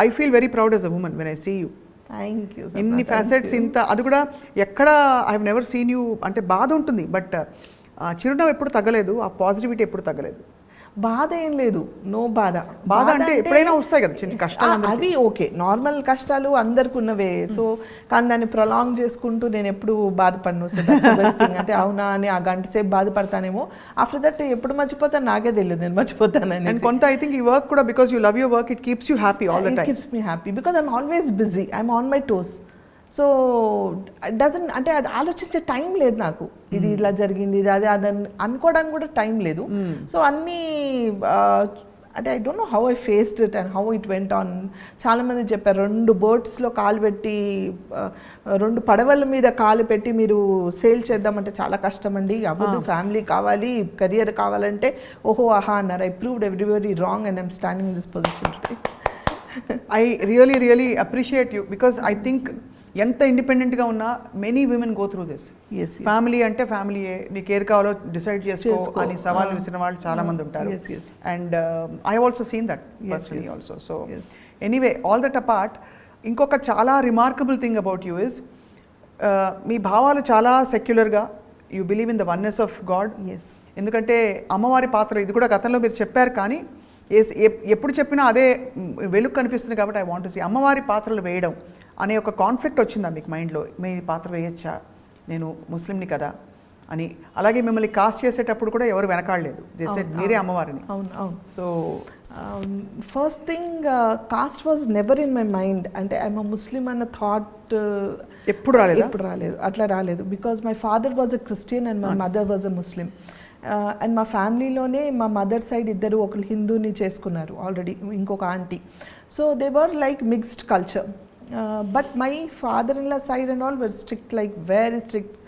I feel very proud as a woman when I see you. Thank you. ఇన్ని ఫ్యాసెట్స్, ఇంత అది కూడా ఎక్కడ I have never seen you. అంటే బాధ ఉంటుంది, బట్ చిరునవ్వు ఎప్పుడు తగ్గలేదు, ఆ పాజిటివిటీ ఎప్పుడు తగ్గలేదు. బాధ ఏం లేదు, నో బాధ. బాధ అంటే ఎప్పుడైనా వస్తాయి కదా చిన్న కష్టాలు, అవి ఓకే, నార్మల్ కష్టాలు అందరికి ఉన్నవే. సో కానీ దాన్ని ప్రొలాంగ్ చేసుకుంటూ నేను ఎప్పుడు బాధపడను. సో అంటే అవునా అని ఆ గంట సేపు బాధపడతానేమో, ఆఫ్టర్ దట్ ఎప్పుడు మర్చిపోతాను నాకే తెలియదు, నేను మర్చిపోతానని. అండ్ కొంత ఐ థింక్ ఈ వర్క్ కూడా because you love your work, it keeps you happy all the time. It keeps me happy because I'm always busy, I'm on my toes. So doesn't అంటే అది ఆలోచించే టైం లేదు నాకు, ఇది ఇలా జరిగింది, ఇది అదే అదని అనుకోవడానికి కూడా టైం లేదు. సో అన్నీ అంటే I don't know how I faced it and how it went on. చాలామంది చెప్పారు 2 బోట్స్లో కాలు పెట్టి 2 పడవల మీద కాలు పెట్టి మీరు సేల్ చేద్దామంటే చాలా కష్టం అండి, అవ్వదు, ఫ్యామిలీ కావాలి, కెరియర్ కావాలంటే. ఓహో ఆహా అన్నారు. I proved everybody wrong and I'm standing in this position today. I really appreciate you because I think ఎంత ఇండిపెండెంట్గా ఉన్నా many women go through this. Family అంటే ఫ్యామిలీయే, నీకు ఏది కావాలో డిసైడ్ చేసుకో అని సవాల్ విసిన వాళ్ళు చాలా మంది ఉంటారు. And I have also seen that personally also. So anyway, all that apart, ఇంకొక చాలా remarkable thing about you is మీ భావాలు చాలా సెక్యులర్గా, you believe in the oneness of God. ఎందుకంటే అమ్మవారి పాత్ర ఇది కూడా గతంలో మీరు చెప్పారు, కానీ ఎప్పుడు చెప్పినా అదే వెలుగు కనిపిస్తుంది. కాబట్టి ఐ వాంట్ టు సీ అమ్మవారి పాత్రలు వేయడం అనే ఒక కాన్ఫ్లిక్ట్ వచ్చిందా మీకు మైండ్లో? మీ పాత్ర వేయచ్చా, నేను ముస్లింని కదా అని. అలాగే మిమ్మల్ని కాస్ట్ చేసేటప్పుడు కూడా ఎవరు వెనకాడలేదు, మీరే అమ్మవారిని. అవును అవును. So first thing, cost was never in my mind. అంటే ఐఎమ్ అ ముస్లిం అన్న థాట్ ఎప్పుడు రాలేదు, అట్లా రాలేదు. Because my father was a Christian and my mother was a Muslim. And మా ఫ్యామిలీలోనే మా మదర్ సైడ్ ఇద్దరు ఒకరు హిందూని చేసుకున్నారు ఆల్రెడీ, ఇంకొక aunty. So they were like mixed culture. But my father in law side and all were strict, like very strict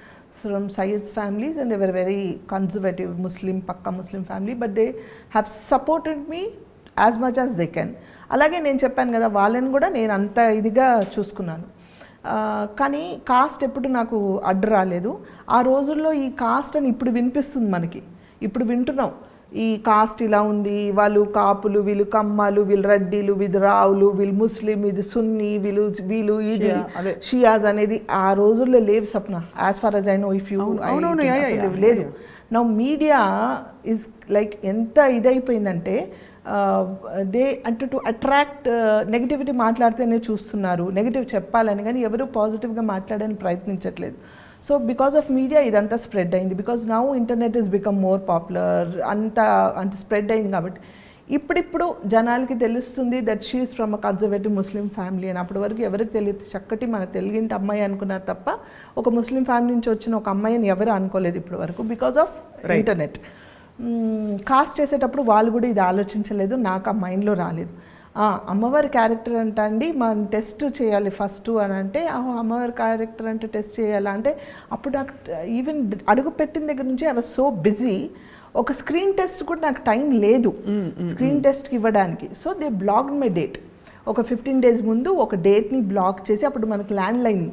from Syed's families, and they were very conservative Muslim, pakka Muslim family, but they have supported me as much as they can. అలాగే నేను చెప్పాను కదా, వాళ్ళని కూడా నేను అంత ఇదిగా చూసుకున్నాను. కానీ కాస్ట్ ఎప్పుడు నాకు అడ్డు రాలేదు. ఆ రోజుల్లో ఈ కాస్ట్ అని ఇప్పుడు వినిపిస్తుంది మనకి, ఇప్పుడు వింటున్నాం ఈ కాస్ట్ ఇలా ఉంది, వాళ్ళు కాపులు, వీళ్ళు కమ్మాలు, వీళ్ళు రెడ్డిలు, వీళ్ళు రావులు, వీళ్ళు ముస్లిం, ఇది సున్నీ, వీళ్ళు ఇది షియాజ్ అనేది ఆ రోజుల్లో లేవు Sapna. As far as I know, if you లేదు. నా మీడియా ఇస్ లైక్ ఎంత ఇదైపోయిందంటే దే అంటే టు అట్రాక్ట్ నెగిటివిటీ మాట్లాడితేనే చూస్తున్నారు, నెగిటివ్ చెప్పాలని, కానీ ఎవరు పాజిటివ్గా మాట్లాడని ప్రయత్నించట్లేదు. సో బికాస్ ఆఫ్ మీడియా ఇదంతా స్ప్రెడ్ అయింది. Because now internet is become more popular, అంత స్ప్రెడ్ అయింది కాబట్టి ఇప్పుడిప్పుడు జనాలకి తెలుస్తుంది that she is from a conservative Muslim family అని. అప్పటి వరకు ఎవరికి తెలియదు. చక్కటి మన తెలుగింటి అమ్మాయి అనుకున్నారు తప్ప ఒక ముస్లిం ఫ్యామిలీ నుంచి వచ్చిన ఒక అమ్మాయిని ఎవరు అనుకోలేదు ఇప్పటి వరకు, బికాస్ ఆఫ్ ఇంటర్నెట్. కాస్ట్ చేసేటప్పుడు వాళ్ళు కూడా ఇది ఆలోచించలేదు, నాకు ఆ మైండ్లో రాలేదు. అమ్మవారి క్యారెక్టర్ అంట అండి మనం టెస్ట్ చేయాలి ఫస్ట్ అని అంటే, అమ్మవారి క్యారెక్టర్ అంటే టెస్ట్ చేయాలా అంటే, అప్పుడు నాకు ఈవెన్ అడుగు పెట్టిన దగ్గర నుంచి ఐ వాజ్ సో బిజీ, ఒక స్క్రీన్ టెస్ట్ కూడా నాకు టైం లేదు స్క్రీన్ టెస్ట్కి ఇవ్వడానికి. So they blocked my date. ఒక 15 days ముందు ఒక డేట్ని బ్లాక్ చేసి, అప్పుడు మనకు ల్యాండ్ లైన్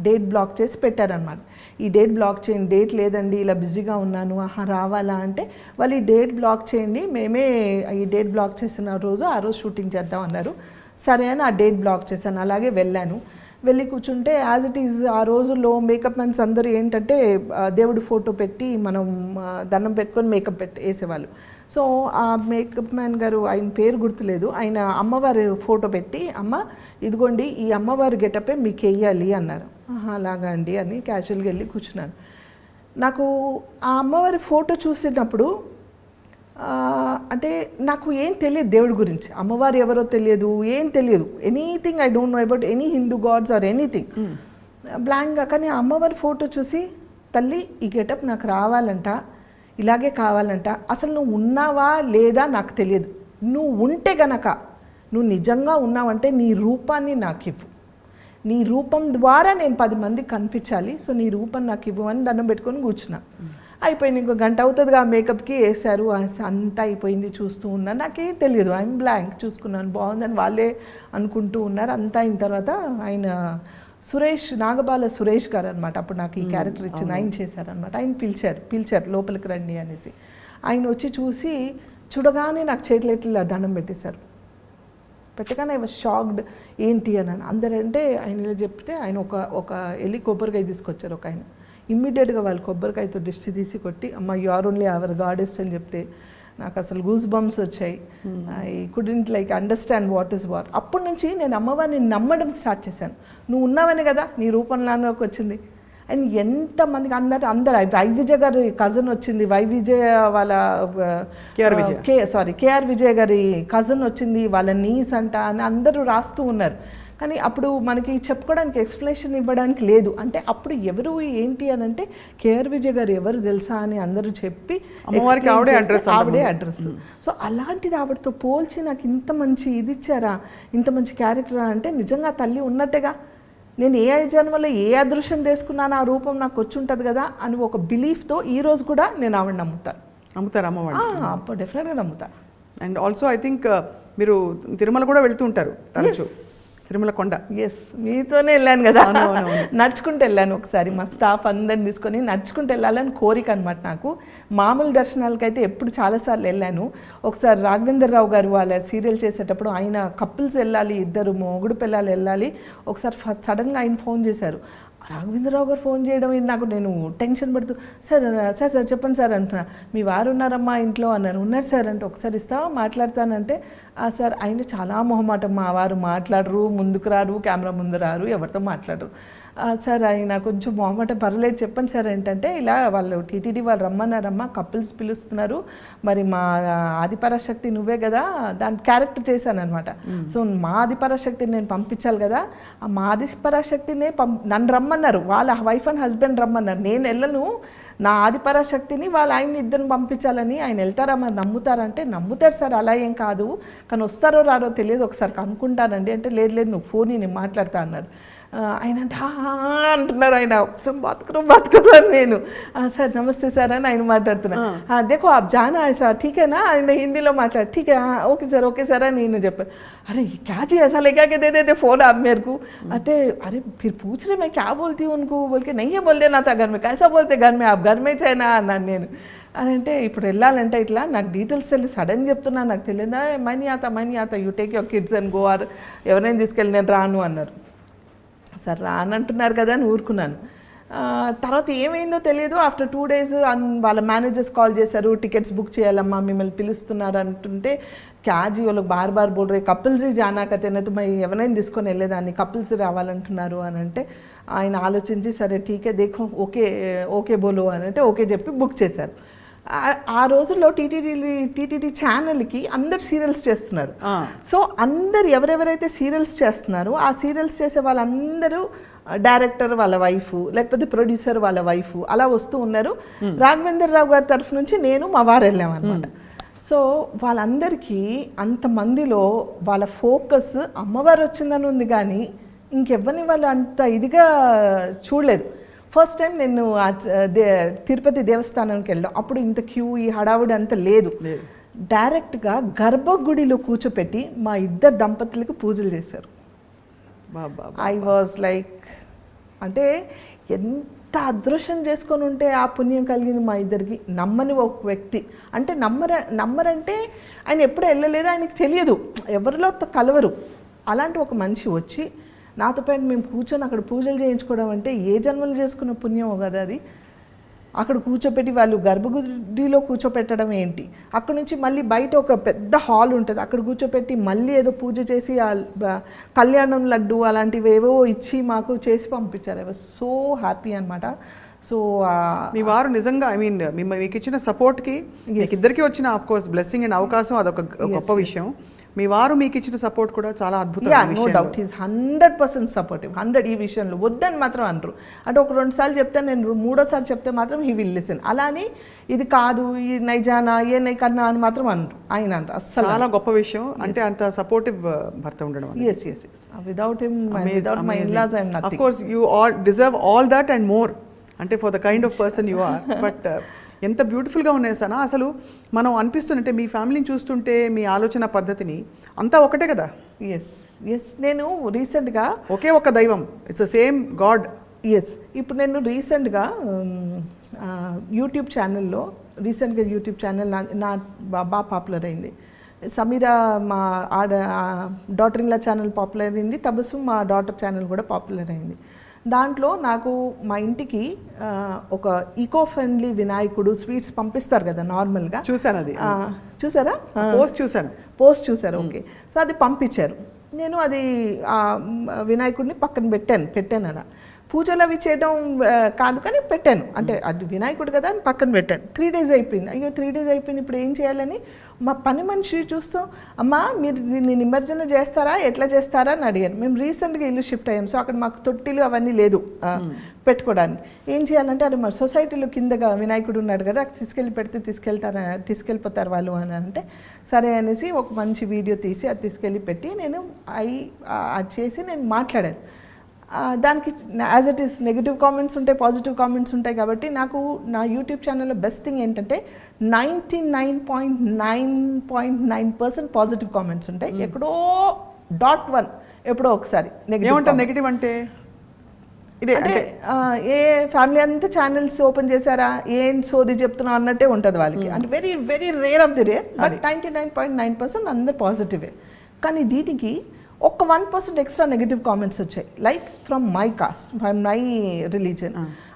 డేట్ బ్లాక్ చేసి పెట్టారనమాట. ఈ డేట్ బ్లాక్ చేయండి, డేట్ లేదండి ఇలా బిజీగా ఉన్నాను, రావాలా అంటే వాళ్ళు ఈ డేట్ బ్లాక్ చేయండి, మేమే ఈ డేట్ బ్లాక్ చేసిన రోజు ఆ రోజు షూటింగ్ చేద్దాం అన్నారు. సరే అని ఆ డేట్ బ్లాక్ చేశాను. అలాగే వెళ్ళాను. వెళ్ళి కూర్చుంటే యాజ్ ఇట్ ఈజ్ ఆ రోజుల్లో మేకప్ మ్యాన్స్ అందరూ ఏంటంటే దేవుడి ఫోటో పెట్టి మనం దండం పెట్టుకొని మేకప్ వేసేవాళ్ళు. సో ఆ మేకప్ మ్యాన్ గారు, ఆయన పేరు గుర్తులేదు, ఆయన అమ్మవారి ఫోటో పెట్టి, అమ్మ ఇదిగోండి ఈ అమ్మవారి గెటపే మీకు వేయాలి అన్నారు. అలాగా అండి అని క్యాజువల్గా వెళ్ళి కూర్చున్నాను. నాకు ఆ అమ్మవారి ఫోటో చూసినప్పుడు అంటే నాకు ఏం తెలియదు దేవుడి గురించి, అమ్మవారు ఎవరో తెలియదు, ఏం తెలియదు, anything I don't know about any Hindu gods or anything, బ్లాంక్గా. కానీ ఆ అమ్మవారి ఫోటో చూసి, తల్లి ఈ గెటప్ నాకు రావాలంట, ఇలాగే కావాలంట, అసలు నువ్వు ఉన్నావా లేదా నాకు తెలియదు, నువ్వు ఉంటే గనక, నువ్వు నిజంగా ఉన్నావంటే నీ రూపాన్ని నాకు ఇవ్వు, నీ రూపం ద్వారా నేను 10 మందికి కనిపించాలి, సో నీ రూపం నాకు ఇవ్వు అని దండం పెట్టుకొని కూర్చున్నా. అయిపోయింది, ఇంకో గంట అవుతుందిగా మేకప్కి వేశారు, అంతా అయిపోయింది. చూస్తూ ఉన్నాను, నాకేం తెలియదు, ఐఎమ్ బ్లాంక్. చూసుకున్నాను, బాగుందని వాళ్ళే అనుకుంటూ ఉన్నారు. అంతా అయిన తర్వాత ఆయన సురేష్, నాగబాల సురేష్ గారు అనమాట, అప్పుడు నాకు ఈ క్యారెక్టర్ ఇచ్చింది, ఆయన చేశారనమాట. ఆయన పిలిచారు లోపలికి రండి అనేసి. ఆయన వచ్చి చూసి చూడగానే నాకు చేతులెట్లా దండం పెట్టేశారు. పెట్టగానే ఐ వాజ్ షాక్డ్, ఏంటి అని. అందరంటే ఆయన ఇలా చెప్తే ఆయన ఒక ఎల్లి కొబ్బరికాయ తీసుకొచ్చారు ఒక ఆయన. ఇమ్మీడియట్గా వాళ్ళు కొబ్బరికాయతో దిష్టి తీసి కొట్టి, అమ్మ యు ఆర్ ఓన్లీ అవర్ గాడెస్ట్ అని చెప్తే నాకు అసలు గూస్ బంప్స్ వచ్చాయి. I couldn't like understand what is war. అప్పటి నుంచి నేను అమ్మవారిని నమ్మడం స్టార్ట్ చేశాను. నువ్వు ఉన్నావని కదా నీ రూపంలోకి వచ్చింది. అండ్ ఎంతమందికి అందరు వైవిజయ్ గారి కజన్ వచ్చింది, వైవిజయ్ వాళ్ళ కేఆర్ విజయ్ గారి కజన్ వచ్చింది, వాళ్ళ నీస్ అంట అని అందరూ రాస్తూ ఉన్నారు. కానీ అప్పుడు మనకి చెప్పుకోవడానికి ఎక్స్ప్లెనేషన్ ఇవ్వడానికి లేదు. అంటే అప్పుడు ఎవరు ఏంటి అని అంటే కేఆర్ విజయ్ గారు ఎవరు తెలుసా అని అందరూ చెప్పి ఆవిడే అడ్రస్. సో అలాంటిది ఆవిడతో పోల్చి నాకు ఇంత మంచి ఇది ఇచ్చారా, ఇంత మంచి క్యారెక్టరా అంటే నిజంగా తల్లి ఉన్నట్టుగా, నేను ఏ జన్మలో ఏ అదృశ్యం చేసుకున్నాను ఆ రూపం నాకు వచ్చి ఉంటుంది కదా అని ఒక బిలీఫ్తో ఈ రోజు కూడా నేను ఆవిడ నమ్ముతారు అమ్మవారు, డెఫినెట్గా నమ్ముతాను. అండ్ ఆల్సో ఐ థింక్ మీరు తిరుమల కూడా వెళ్తూ ఉంటారు తరచు, తిరుమల కొండ. ఎస్, మీతోనే వెళ్ళాను కదా, నడుచుకుంటూ వెళ్ళాను. ఒకసారి మా స్టాఫ్ అందరిని తీసుకొని నడుచుకుంటూ వెళ్ళాలని కోరిక అనమాట నాకు. మామూలు దర్శనాలకైతే ఎప్పుడు చాలాసార్లు వెళ్ళాను. ఒకసారి రాఘవేంద్ర రావు గారు వాళ్ళ సీరియల్ చేసేటప్పుడు ఆయన కపుల్స్ వెళ్ళాలి, ఇద్దరు మొగుడు పిల్లలు వెళ్ళాలి. ఒకసారి సడన్గా ఆయన ఫోన్ చేశారు. రాఘవేంద్రరావు గారు ఫోన్ చేయడం నాకు, నేను టెన్షన్ పడుతూ సార్ చెప్పండి సార్ అంటున్నా. మీ వారు ఉన్నారమ్మా ఇంట్లో అన్నారు. ఉన్నారు సార్ అంటే ఒకసారి ఇస్తావా మాట్లాడతానంటే, సార్ ఆయన చాలా మొహమాటం, మా వారు మాట్లాడరు, ముందుకు రారు, కెమెరా ముందు రారు, ఎవరితో మాట్లాడరు సార్, ఆయన కొంచెం మొహమాటం, పర్లేదు చెప్పండి సార్ ఏంటంటే, ఇలా వాళ్ళు టీటీడీ వాళ్ళు రమ్మన్నారమ్మా, కపుల్స్ పిలుస్తున్నారు, మరి మా ఆదిపరాశక్తి నువ్వే కదా, దాని క్యారెక్టర్ చేశాను అనమాట. సో మా ఆదిపరాశక్తిని నేను పంపించాలి కదా, ఆ మా ఆదిపరాశక్తినే నన్ను రమ్మన్నారు, వాళ్ళ వైఫ్ అండ్ హస్బెండ్ రమ్మన్నారు, నేను వెళ్ళను, నా ఆదిపరాశక్తిని వాళ్ళ ఆయన్ని ఇద్దరిని పంపించాలని ఆయన వెళ్తారా మరి నమ్ముతారంటే నమ్ముతారు సార్ అలా ఏం కాదు కానీ వస్తారో రారో తెలియదు ఒకసారి కనుక్కుంటానండి అంటే లేదు లేదు నువ్వు ఫోన్ నేను మాట్లాడతా అన్నారు ఆయన అంటే అంటున్నారు ఆయన బతుకురు అని నేను సార్ నమస్తే సార్ అని ఆయన మాట్లాడుతున్నా దేఖో आप जाना है సార్ ठीक है ना ఆయన హిందీలో మాట్లాడు ठीक है ఓకే సార్ అని నేను చెప్పాను अरे क्या जी ऐसा लेके के दे देते फोन आप मेरे को अरे अरे फिर पूछ रहे मैं क्या बोलती हूँ उनको बोल के नहीं है बोल देना था घर में कैसा बोलते घर में आप घर में చేయనా అన్నాను నేను అని అంటే ఇప్పుడు వెళ్ళాలంటే ఇట్లా నాకు డీటెయిల్స్ వెళ్ళి సడన్ చెప్తున్నా నాకు తెలియదా మనీ ఆత you take your kids and go or ఎవరైనా తీసుకెళ్ళి నేను రాను అన్నారు సార్ రానంటున్నారు కదా అని ఊరుకున్నాను తర్వాత ఏమైందో తెలియదు ఆఫ్టర్ 2 days వాళ్ళ మేనేజర్స్ కాల్ చేశారు టికెట్స్ బుక్ చేయాలమ్మా మిమ్మల్ని పిలుస్తున్నారు అంటుంటే క్యాజీ వాళ్ళకి బార్ బోల్ రే కపుల్స్ జానా కతేనైతే మరి ఎవరైనా తీసుకొని వెళ్ళేదాన్ని కపుల్స్ రావాలంటున్నారు అని అంటే ఆయన ఆలోచించి సరే ఠీకే దేఖో ఓకే బోలో అని అంటే ఓకే చెప్పి బుక్ చేశారు ఆ రోజుల్లో టీటీడీ ఛానల్కి అందరు సీరియల్స్ చేస్తున్నారు సో అందరు ఎవరెవరైతే సీరియల్స్ చేస్తున్నారో ఆ సీరియల్స్ చేసే వాళ్ళందరూ డైరెక్టర్ వాళ్ళ వైఫ్ లేకపోతే ప్రొడ్యూసర్ వాళ్ళ వైఫ్ అలా వస్తూ ఉన్నారు రాఘవేంద్ర రావు గారి తరఫు నుంచి నేను మా వారు వెళ్ళామన్నమాట సో వాళ్ళందరికీ అంతమందిలో వాళ్ళ ఫోకస్ అమ్మవారు వచ్చిందని ఉంది కానీ ఇంకెవ్వరిని వాళ్ళు అంత ఇదిగా చూడలేదు ఫస్ట్ టైం నేను తిరుపతి దేవస్థానానికి వెళ్ళాం అప్పుడు ఇంత క్యూ ఈ హడావుడి అంత లేదు డైరెక్ట్గా గర్భగుడిలో కూర్చోపెట్టి మా ఇద్దరు దంపతులకు పూజలు చేశారు ఐ వాజ్ లైక్ అంటే ఎంత అదృష్టం చేసుకొని ఉంటే ఆ పుణ్యం కలిగింది మా ఇద్దరికి నమ్మని ఒక వ్యక్తి అంటే నమ్మరంటే ఆయన ఎప్పుడు వెళ్ళలేదు ఆయనకి తెలియదు ఎవరిలో కలవరు అలాంటి ఒక మనిషి వచ్చి నాతో పాటు మేము కూర్చొని అక్కడ పూజలు చేయించుకోవడం అంటే ఏ జన్మలు చేసుకున్న పుణ్యమో కదా అది అక్కడ కూర్చోపెట్టి వాళ్ళు గర్భగుడిలో కూర్చోపెట్టడం ఏంటి అక్కడ నుంచి మళ్ళీ బయట ఒక పెద్ద హాల్ ఉంటుంది అక్కడ కూర్చోపెట్టి మళ్ళీ ఏదో పూజ చేసి కళ్యాణం లడ్డు అలాంటివి ఏవో ఇచ్చి మాకు చేసి పంపించారు ఐ వాజ్ సో హ్యాపీ అనమాట సో మీ వారు నిజంగా ఐ మీన్ మీకు ఇచ్చిన సపోర్ట్కి మీకు ఇద్దరికి వచ్చిన ఆఫ్ కోర్స్ బ్లెస్సింగ్ అండ్ అవకాశం అదొక గొప్ప విషయం మీ వారు మీకు ఇచ్చిన సపోర్ట్ కూడా చాలా అద్భుతం నో డౌట్ ఈజ్ 100% సపోర్టివ్ 100 ఈ విషయంలో వద్దని మాత్రం అనరు అంటే ఒక 2 సార్లు చెప్తే నేను 3వ సారి చెప్తే మాత్రం హీ విల్ లిసన్ అలాని ఇది కాదు ఈ నైజానా ఏ నై కన్నా అని మాత్రం అనరు ఆయన అంటారు అస్సలు చాలా గొప్ప విషయం అంటే అంత సపోర్టివ్ భర్త ఉండడం yes without him without my in laws I am nothing of course you all deserve all that and more అంటే for the kind of person you are but ఎంత బ్యూటిఫుల్గా ఉన్నాయి సనా అసలు మనం అనిపిస్తుంటే మీ ఫ్యామిలీని చూస్తుంటే మీ ఆలోచన పద్ధతిని అంతా ఒకటే కదా ఎస్ నేను రీసెంట్గా ఒకే ఒక దైవం it's the same God yes ఇప్పుడు నేను రీసెంట్గా యూట్యూబ్ ఛానల్లో యూట్యూబ్ ఛానల్ నా బాగా పాపులర్ అయింది సమీరా మా daughter in law channel popular అయింది తబస్సు మా డాటర్ ఛానల్ కూడా పాపులర్ అయింది దాంట్లో నాకు మా ఇంటికి ఒక ఈకో ఫ్రెండ్లీ వినాయకుడు స్వీట్స్ పంపిస్తారు కదా నార్మల్గా చూసాను అది చూసారా పోస్ట్ చూసారు ఓకే సో అది పంపించారు నేను అది వినాయకుడిని పక్కన పెట్టాను అలా పూజలు అవి చేయడం కాదు కానీ పెట్టాను అంటే అది వినాయకుడు కదా అని పక్కన పెట్టాను 3 days అయిపోయింది అయ్యో 3 days అయిపోయింది ఇప్పుడు ఏం చేయాలని మా పని మనిషి చూస్తూ అమ్మా మీరు దీన్ని నిమజ్జన చేస్తారా ఎట్లా చేస్తారా అని అడిగాను మేము రీసెంట్గా ఇల్లు షిఫ్ట్ అయ్యాం సో అక్కడ మాకు తొట్టిలు అవన్నీ లేదు పెట్టుకోవడానికి ఏం చేయాలంటే అది మా సొసైటీలో కిందగా వినాయకుడు ఉన్నాడు కదా తీసుకెళ్ళి పెడితే తీసుకెళ్ళిపోతారు వాళ్ళు అని అంటే సరే అనేసి ఒక మంచి వీడియో తీసి అది తీసుకెళ్ళి పెట్టి నేను అది చేసి నేను మాట్లాడాను దానికి as it is negative comments ఉంటాయి పాజిటివ్ కామెంట్స్ ఉంటాయి కాబట్టి నాకు నా యూట్యూబ్ ఛానల్లో బెస్ట్ థింగ్ ఏంటంటే 99.9% పాజిటివ్ కామెంట్స్ ఉంటాయి ఎక్కడో .1 ఎప్పుడో ఒకసారి నెగిటివ్ అంటే ఇదే అంటే ఏ ఫ్యామిలీ అంతా ఛానల్స్ ఓపెన్ చేశారా ఏం సోది చెప్తున్నా అన్నట్టే ఉంటుంది వాళ్ళకి అంటే very very rare of the rare but 99.9% అందరు పాజిటివే కానీ దీనికి ఒక 1% ఎక్స్ట్రా నెగిటివ్ కామెంట్స్ వచ్చాయి like from my cast from my religion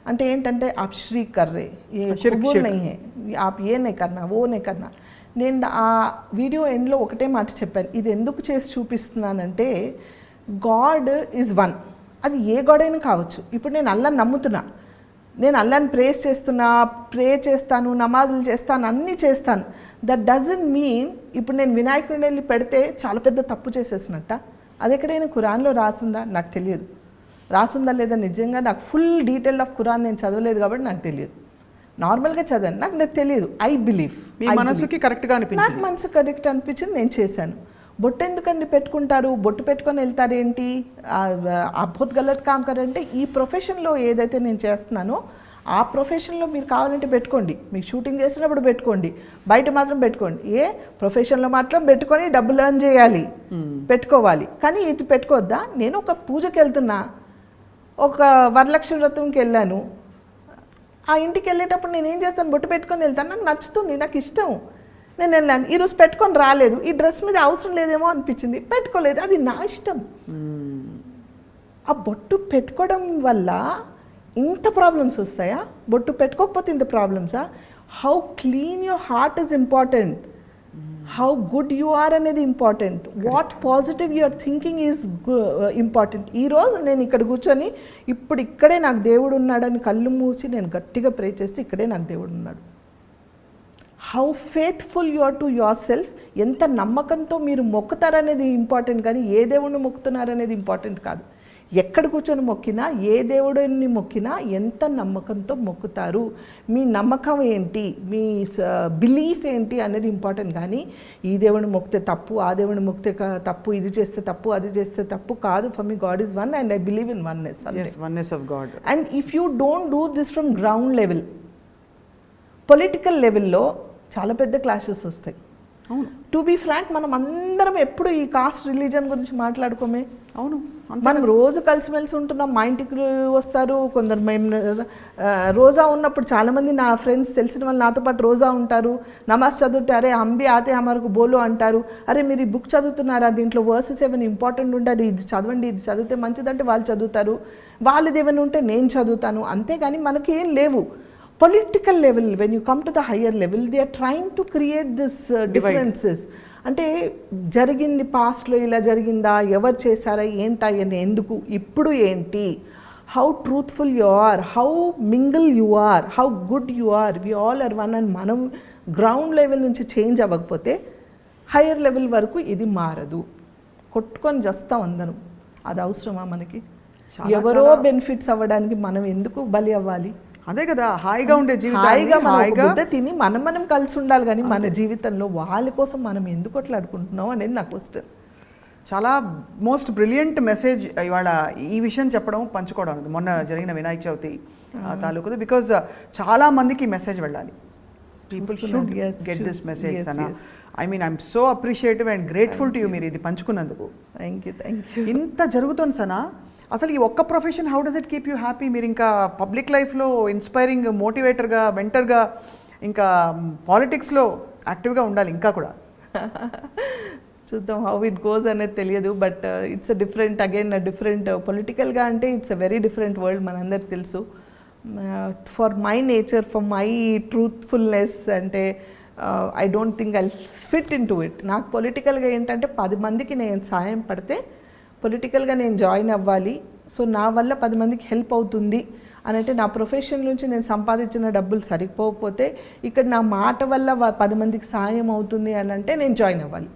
అంటే ఏంటంటే आप श्री कर रहे ये कबूल नहीं है आप ये नहीं करना वो नहीं करना నేను ఆ వీడియో ఎండ్లో ఒకటే మాట చెప్పాను ఇది ఎందుకు చేసి చూపిస్తున్నానంటే గాడ్ ఈజ్ వన్ అది ఏ గాడ్ అయినా కావచ్చు ఇప్పుడు నేను అల్లాని నమ్ముతున్నా నేను అల్లాని ప్రే చేస్తాను నమాజులు చేస్తాను అన్నీ చేస్తాను దట్ డజంట్ మీన్ ఇప్పుడు నేను వినాయకుడిని వెళ్ళి పెడితే చాలా పెద్ద తప్పు చేసేసినట్ట అది ఎక్కడైనా ఖురాన్లో రాసుందా నాకు తెలియదు రాసుందా లేదా నిజంగా నాకు ఫుల్ డీటెయిల్ ఆఫ్ ఖురాన్ నేను చదవలేదు కాబట్టి నాకు తెలియదు నార్మల్గా చదివాను, నాకు తెలియదు. ఐ బిలీవ్ మీ మనసుకి కరెక్ట్గా నాకు అనిపించింది. మనసు కరెక్ట్ అనిపించింది, నేను చేశాను. బొట్టు ఎందుకండి పెట్టుకుంటారు, బొట్టు పెట్టుకొని వెళ్తారు ఏంటి, అద్భుత్ గలత్ కామ్ కరంటే ఈ ప్రొఫెషన్లో ఏదైతే నేను చేస్తున్నానో ఆ ప్రొఫెషన్లో మీరు కావాలంటే పెట్టుకోండి, మీకు షూటింగ్ చేసినప్పుడు పెట్టుకోండి, బయట మాత్రం పెట్టుకోండి. ప్రొఫెషన్లో మాత్రం పెట్టుకొని డబ్బులు ఎర్న్ చేయాలి, పెట్టుకోవాలి. కానీ ఇది పెట్టుకోవద్దా? నేను ఒక పూజకి వెళ్తున్నా, ఒక వరలక్ష్మి వ్రతంకి వెళ్ళాను, ఆ ఇంటికి వెళ్ళేటప్పుడు నేను ఏం చేస్తాను, బొట్టు పెట్టుకొని వెళ్తాను, నాకు నచ్చుతుంది, నాకు ఇష్టం, నేను వెళ్ళాను. ఈరోజు పెట్టుకొని రాలేదు, ఈ డ్రెస్ మీద అవసరం లేదేమో అనిపించింది, పెట్టుకోలేదు, అది నా ఇష్టం. ఆ బొట్టు పెట్టుకోవడం వల్ల ఇంత ప్రాబ్లమ్స్ వస్తాయా? బొట్టు పెట్టుకోకపోతే ఇంత ప్రాబ్లమ్సా? How clean your heart is important, how good you are అనేది important, what positive your thinking is important. ఈరోజు నేను ఇక్కడ కూర్చొని ఇప్పుడు ఇక్కడే నాకు దేవుడు ఉన్నాడని కళ్ళు మూసి నేను గట్టిగా ప్రే చేస్తే ఇక్కడే నాకు దేవుడు ఉన్నాడు. How faithful you are to yourself, ఎంత నమ్మకంతో మీరు మొక్కుతారనేది ఇంపార్టెంట్, కానీ ఏ దేవుడిని మొక్కుతున్నారనేది ఇంపార్టెంట్ కాదు. ఎక్కడ కూర్చొని మొక్కినా, ఏ దేవుడిని మొక్కినా ఎంత నమ్మకంతో మొక్కుతారు, మీ నమ్మకం ఏంటి, మీ బిలీఫ్ ఏంటి అనేది ఇంపార్టెంట్. కానీ ఈ దేవుడిని మొక్కితే తప్పు, ఆ దేవుడిని మొక్కితే తప్పు, ఇది చేస్తే తప్పు, అది చేస్తే తప్పు కాదు. For me God is one and I believe in oneness. Oneness of God. And if you don't do this from ground level, political లెవెల్లో చాలా పెద్ద క్లాషెస్ వస్తాయి. అవును, టు బీ ఫ్రాంక్, మనం అందరం ఎప్పుడు ఈ కాస్ట్ రిలీజన్ గురించి మాట్లాడుకోమే. అవును, మనం రోజు కలిసిమెలిసి ఉంటున్నాం, మా ఇంటికి వస్తారు కొందరు. మేము రోజా ఉన్నప్పుడు చాలామంది నా ఫ్రెండ్స్ తెలిసిన వాళ్ళు నాతో పాటు రోజా ఉంటారు, నమాజ్ చదువుతే అరే అంబి ఆతే హమారకు బోలు అంటారు. అరే మీరు ఈ బుక్ చదువుతున్నారా, దీంట్లో వర్సెస్ ఏమైనా ఇంపార్టెంట్ ఉంటే అది ఇది చదవండి, ఇది చదివితే మంచిదంటే వాళ్ళు చదువుతారు, వాళ్ళది ఏమైనా ఉంటే నేను చదువుతాను. అంతేగాని మనకి ఏం లేవు. Political level, when you come to the higher level, they are trying to create this differences. అంటే జరిగింది పాస్ట్లో ఇలా జరిగిందా, ఎవరు చేశారా, ఏంటని, ఎందుకు, ఇప్పుడు ఏంటి, how truthful you are, how mingle you are, how good you are, we all are one. అని మనం గ్రౌండ్ లెవెల్ నుంచి చేంజ్ అవ్వకపోతే హయ్యర్ లెవెల్ వరకు ఇది మారదు. కొట్టుకొని చేస్తాం అందరం, అది అవసరమా మనకి? ఎవరో బెనిఫిట్స్ అవ్వడానికి మనం ఎందుకు బలి అవ్వాలి? అదే కదా హాయిగా ఉండే జీవితం, హాయిగా తిని మనం కలిసి ఉండాలి. కానీ మన జీవితంలో వాళ్ళ కోసం మనం ఎందుకు కొట్లాడుకుంటున్నాం అనేది నా క్వశ్చన్. చాలా మోస్ట్ బ్రిలియంట్ మెసేజ్ ఇవాళ ఈ విషయం చెప్పడం, పంచుకోవడం. మొన్న జరిగిన వినాయక చవితి తాలూకుది, బికాజ్ చాలా మందికి మెసేజ్ వెళ్ళాలి. People should get this message అన్న. I mean I'm so appreciative and grateful to you మీరు ఇది పంచుకున్నందుకు. Thank you. ఇంత జరుగుతుంది సనా, అసలు ఈ ఒక్క profession how does it keep you happy? మీరు ఇంకా పబ్లిక్ లైఫ్లో ఇన్స్పైరింగ్ మోటివేటర్గా, మెంటర్గా, ఇంకా పాలిటిక్స్లో యాక్టివ్గా ఉండాలి ఇంకా కూడా. చూద్దాం హౌ ఇట్ గోస్ అనేది తెలియదు. But it's different, again different పొలిటికల్గా అంటే it's a very different world, మనందరికి తెలుసు. For my nature, for my ట్రూత్ఫుల్నెస్ అంటే I don't think I fit into it. నాకు పొలిటికల్గా ఏంటంటే 10 మందికి నేను సాయం పడితే పొలిటికల్గా నేను జాయిన్ అవ్వాలి. సో నా వల్ల 10 మందికి హెల్ప్ అవుతుంది అని అంటే, నా ప్రొఫెషన్ నుంచి నేను సంపాదించిన డబ్బులు సరిపోకపోతే ఇక్కడ నా మాట వల్ల 10 మందికి సాయం అవుతుంది అని అంటే నేను జాయిన్ అవ్వాలి.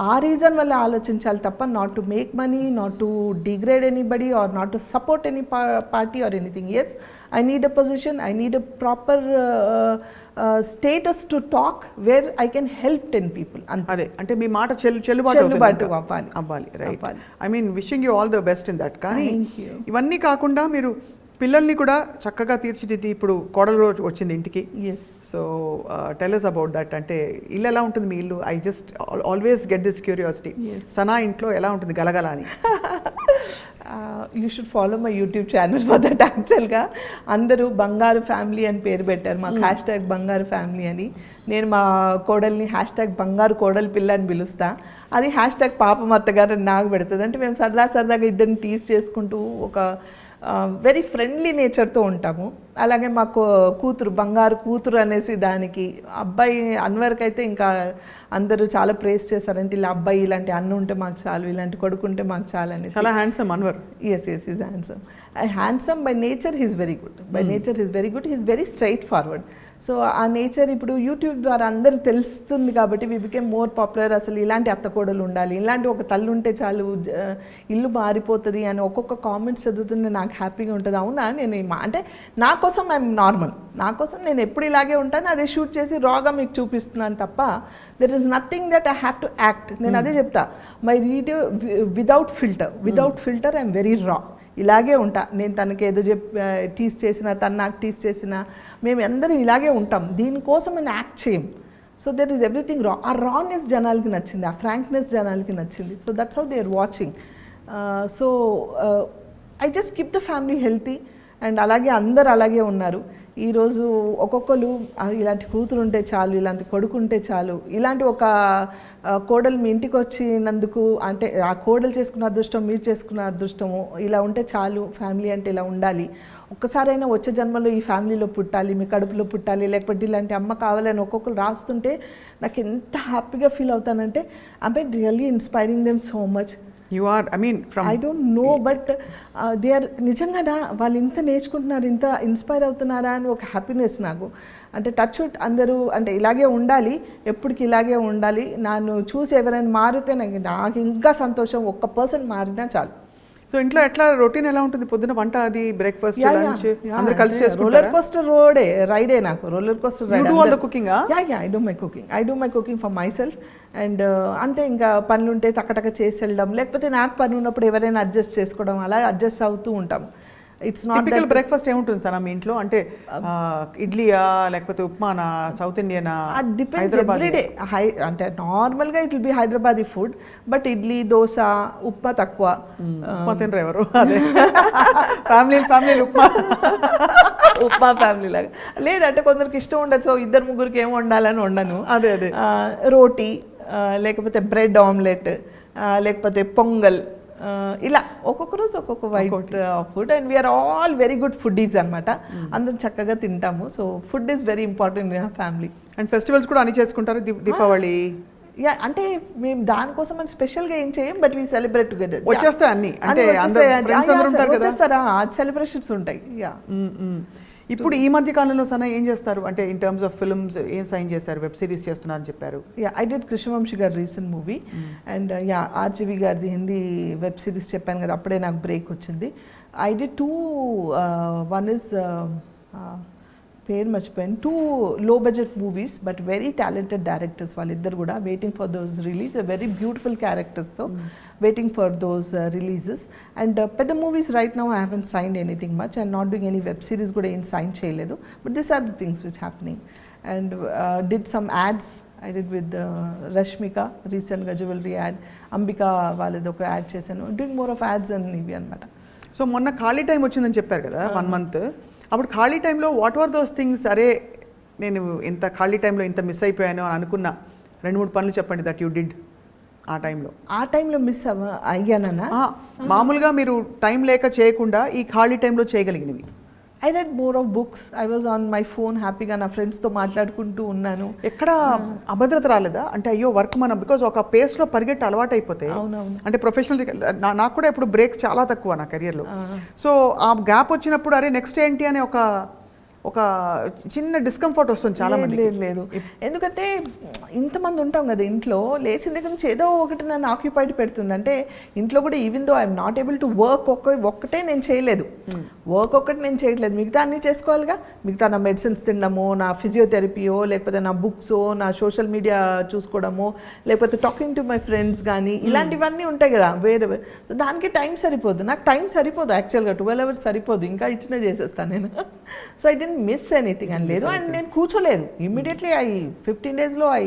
ఆ రీజన్ వల్ల ఆలోచించాలి తప్ప not to make money, not to degrade anybody or not to support any party or anything. Yes, I need a position, I need a proper status to talk where I can help 10 people. అదే అంటే మీ మాట చెల్లుబాటు అవ్వాలి. Right. I mean wishing you all the best in that. కానీ ఇవన్నీ కాకుండా మీరు పిల్లల్ని కూడా చక్కగా తీర్చిదిద్ది ఇప్పుడు కోడలు రోజు వచ్చింది ఇంటికి. So tell us about that. అంటే ఇల్లు ఎలా ఉంటుంది మీ ఇల్లు? I just always get this curiosity. Sana ఇంట్లో ఎలా ఉంటుంది గలగల అని? You should follow my YouTube channel for that. యాక్చువల్గా అందరూ బంగారు ఫ్యామిలీ అని పేరు పెట్టారు మాకు, హ్యాష్ట్యాగ్ బంగారు ఫ్యామిలీ అని. నేను మా కోడల్ని హ్యాష్ట్యాగ్ బంగారు కోడలు పిల్ల అని పిలుస్తా. అది హ్యాష్ట్యాగ్ పాపం అత్తగారు అని నాకు పెడుతుంది. అంటే మేము సరదాగా ఇద్దరిని టీజ్ చేసుకుంటూ ఒక వెరీ ఫ్రెండ్లీ నేచర్తో ఉంటాము. అలాగే మాకు కూతురు బంగారు కూతురు అనేసి, దానికి అబ్బాయి అన్వర్కి అయితే ఇంకా అందరూ చాలా ప్రేస్ చేశారంటే ఇలా అబ్బాయి ఇలాంటి అన్న ఉంటే మాకు చాలు, ఇలాంటి కొడుకు ఉంటే మాకు చాలు అనేసి. చాలా handsome Anwar. Yes is handsome. Handsome by nature he's very good. By nature he's very good. He's very straightforward. So ఆ నేచర్ ఇప్పుడు యూట్యూబ్ ద్వారా అందరికి తెలుస్తుంది కాబట్టి వి బికేమ్ మోర్ పాపులర్. అసలు ఇలాంటి అత్తకోడలు ఉండాలి, ఇలాంటి ఒక తల్లి ఉంటే చాలు ఇల్లు మారిపోతుంది అని ఒక్కొక్క కామెంట్స్ చదువుతుంటే నాకు హ్యాపీగా ఉంటుంది. అవునా, నేను అంటే నా కోసం ఐఎమ్ నార్మల్, నా కోసం నేను ఎప్పుడు ఇలాగే ఉంటాను, అదే షూట్ చేసి రాగా మీకు చూపిస్తున్నాను తప్ప there is nothing that I have to act. నేను అదే చెప్తా, my video without filter I'm very రా. ఇలాగే ఉంటా నేను. తనకి ఏదో టీస్ చేసినా, తను నాకు టీస్ చేసినా, మేము అందరం ఇలాగే ఉంటాం. దీనికోసం నేను యాక్ట్ చేయం. సో దెర్ ఈస్ ఎవ్రీథింగ్ రా. ఆ రానెస్ జనాలకి నచ్చింది, ఆ ఫ్రాంక్నెస్ జనాలకి నచ్చింది. So that's how they are watching. So I just keep the family healthy and అలాగే అందరు అలాగే ఉన్నారు. ఈరోజు ఒక్కొక్కరు ఇలాంటి కూతురు ఉంటే చాలు, ఇలాంటి కొడుకు ఉంటే చాలు, ఇలాంటి ఒక కోడలు మీ ఇంటికి వచ్చినందుకు, అంటే ఆ కోడలు చేసుకున్న అదృష్టం, మీరు చేసుకున్న అదృష్టము, ఇలా ఉంటే చాలు, ఫ్యామిలీ అంటే ఇలా ఉండాలి, ఒక్కసారైనా వచ్చే జన్మలో ఈ ఫ్యామిలీలో పుట్టాలి, మీ కడుపులో పుట్టాలి, లేకపోతే ఇలాంటి అమ్మ కావాలని ఒక్కొక్కరు రాస్తుంటే నాకు ఎంత హ్యాపీగా ఫీల్ అవుతానంటే I really inspiring them so much. You are, I mean from I don't know but they are నిజంగా వాళ్ళు ఇంత నేర్చుకుంటున్నారు, ఇంత ఇన్స్పైర్ అవుతున్నారా అని ఒక హ్యాపీనెస్ నాకు. అంటే టచ్ వుడ్ అందరూ అంటే ఇలాగే ఉండాలి, ఎప్పటికి ఇలాగే ఉండాలి. నన్ను చూసి ఎవరైనా మారితే నాకు ఇంకా సంతోషం. ఒక్క పర్సన్ మారినా చాలు. సో ఇంట్లో ఎట్లా రొటీన్ ఎలా ఉంటుంది? పొద్దున వంట, అది బ్రేక్ఫాస్ట్, లంచ్ అందరూ కలిసి చేసుకుంటారా? రోలర్ కోస్టర్ రైడే నాకు. Roller coaster ride. You do all the cooking? I do my cooking for myself. And అంతే, ఇంకా పనులు ఉంటే టకటక చేసి వెళ్ళడం, లేకపోతే నాకు పని ఉన్నప్పుడు ఎవరైనా అడ్జస్ట్ చేసుకోవడం, అలా అడ్జస్ట్ అవుతూ ఉంటాం. ఇట్స్ నాట్ టిపికల్ బ్రేక్ఫాస్ట్ ఏముంటుంది సార్ మీ ఇంట్లో? అంటే ఇడ్లీయా, లేకపోతే ఉప్మానా, సౌత్ ఇండియనా? Depends everyday. అంటే నార్మల్గా it will be Hyderabadi food, but idli, dosa, upma తక్కువ. ఉప్మా తినరు ఎవరు? అదే ఫ్యామిలీ ఉప్మా ఫ్యామిలీ లాగా లేదంటే కొందరికి ఇష్టం ఉండదు. సో ఇద్దరు ముగ్గురికి ఏం వండాలని వండను. అదే రోటీ, లేకపోతే బ్రెడ్ ఆమ్లెట్, లేకపోతే పొంగల్, ఇలా ఒక్కొక్క రోజు ఒక్కొక్క white food. And we are all very good foodies అనమాట. అందరం చక్కగా తింటాము. So food is very important in family. And festivals కూడా అన్ని చేసుకుంటారు, దీపావళి? యా, అంటే మేము దానికోసం అని స్పెషల్గా ఏం చేయం, బట్ వీ సెలబ్రేట్ టుగెదర్. వచ్చేస్తాయి అన్ని, అంటే వచ్చేస్తారా, సెలబ్రేషన్స్ ఉంటాయి. యా. ఇప్పుడు ఈ మధ్య కాలంలో సన ఏం చేస్తారు? అంటే ఇన్ టర్మ్స్ ఆఫ్ ఫిల్మ్స్ ఏం సైన్ చేస్తారు? వెబ్ సిరీస్ చేస్తున్నారని చెప్పారు. యా, ఐ డిడ్ కృష్ణవంశీ గారి recent movie. And yeah, RGV గారిది హిందీ వెబ్ సిరీస్ చెప్పాను కదా, అప్పుడే నాకు బ్రేక్ వచ్చింది. ఐ డిడ్ 2, వన్ ఇస్ పేరు మర్చిపోయాను, 2 లో budget movies but very talented directors వాళ్ళిద్దరు కూడా. Waiting for those release, very beautiful క్యారెక్టర్స్తో waiting for those releases. And పెద్ద movies right now I haven't signed anything much and not doing any web series కూడా ఏం సైన్ చేయలేదు. But these are the things which happening. And did some ads. I did with Rashmika రీసెంట్గా జ్యువెలరీ యాడ్, అంబికా వాళ్ళది ఒక యాడ్ చేశాను. డూయింగ్ మోర్ ఆఫ్ యాడ్స్ అని ఇవి అనమాట. సో మొన్న ఖాళీ టైం వచ్చిందని చెప్పారు కదా, 1 month. అప్పుడు ఖాళీ టైంలో వాట్ ఆర్ దోస్ థింగ్స్? అరే నేను ఇంత ఖాళీ టైంలో ఇంత మిస్ అయిపోయాను అని అనుకున్న 2-3 పనులు చెప్పండి దట్ యూ డిడ్ ఆ టైంలో. ఆ టైంలో మిస్ అయ్యానన్నా? మామూలుగా మీరు టైం లేక చేయకుండా ఈ ఖాళీ టైంలో చేయగలిగినవి. I read more of books. I was on my phone హ్యాపీగా నా ఫ్రెండ్స్తో మాట్లాడుకుంటూ ఉన్నాను. ఎక్కడ అభద్రత రాలేదా? అంటే అయ్యో వర్క్ మనం బికాజ్ ఒక పేస్లో పరిగెట్టి అలవాటు అయిపోతే, అంటే ప్రొఫెషనల్ నాకు కూడా ఇప్పుడు బ్రేక్స్ చాలా తక్కువ నా కెరియర్లో. సో ఆ గ్యాప్ వచ్చినప్పుడు అరే నెక్స్ట్ ఏంటి అనే ఒక చిన్న డిస్కంఫర్ట్ వస్తుంది చాలా మంది. లేదు, ఎందుకంటే ఇంతమంది ఉంటాం కదా ఇంట్లో, లేచిన దగ్గర నుంచి ఏదో ఒకటి నన్ను ఆక్యుపైడ్ పెడుతుంది. అంటే ఇంట్లో కూడా even though I'm not able to work, ఒక్కటే నేను చేయలేదు, వర్క్ ఒక్కటి నేను చేయట్లేదు, మిగతా అన్నీ చేసుకోవాలిగా. మిగతా నా మెడిసిన్స్ తినడమో, నా ఫిజియోథెరపీయో, లేకపోతే నా బుక్సో, నా సోషల్ మీడియా చూసుకోవడమో, లేకపోతే టాకింగ్ టు మై ఫ్రెండ్స్ కానీ ఇలాంటివన్నీ ఉంటాయి కదా వేరే. సో దానికి టైం సరిపోదు, నాకు టైం సరిపోదు యాక్చువల్గా. 12 hours సరిపోదు, ఇంకా ఇచ్చినా చేసేస్తాను నేను. So I didn't miss anything అని లేదు. అండ్ నేను కూర్చోలేదు, immediately 15 days I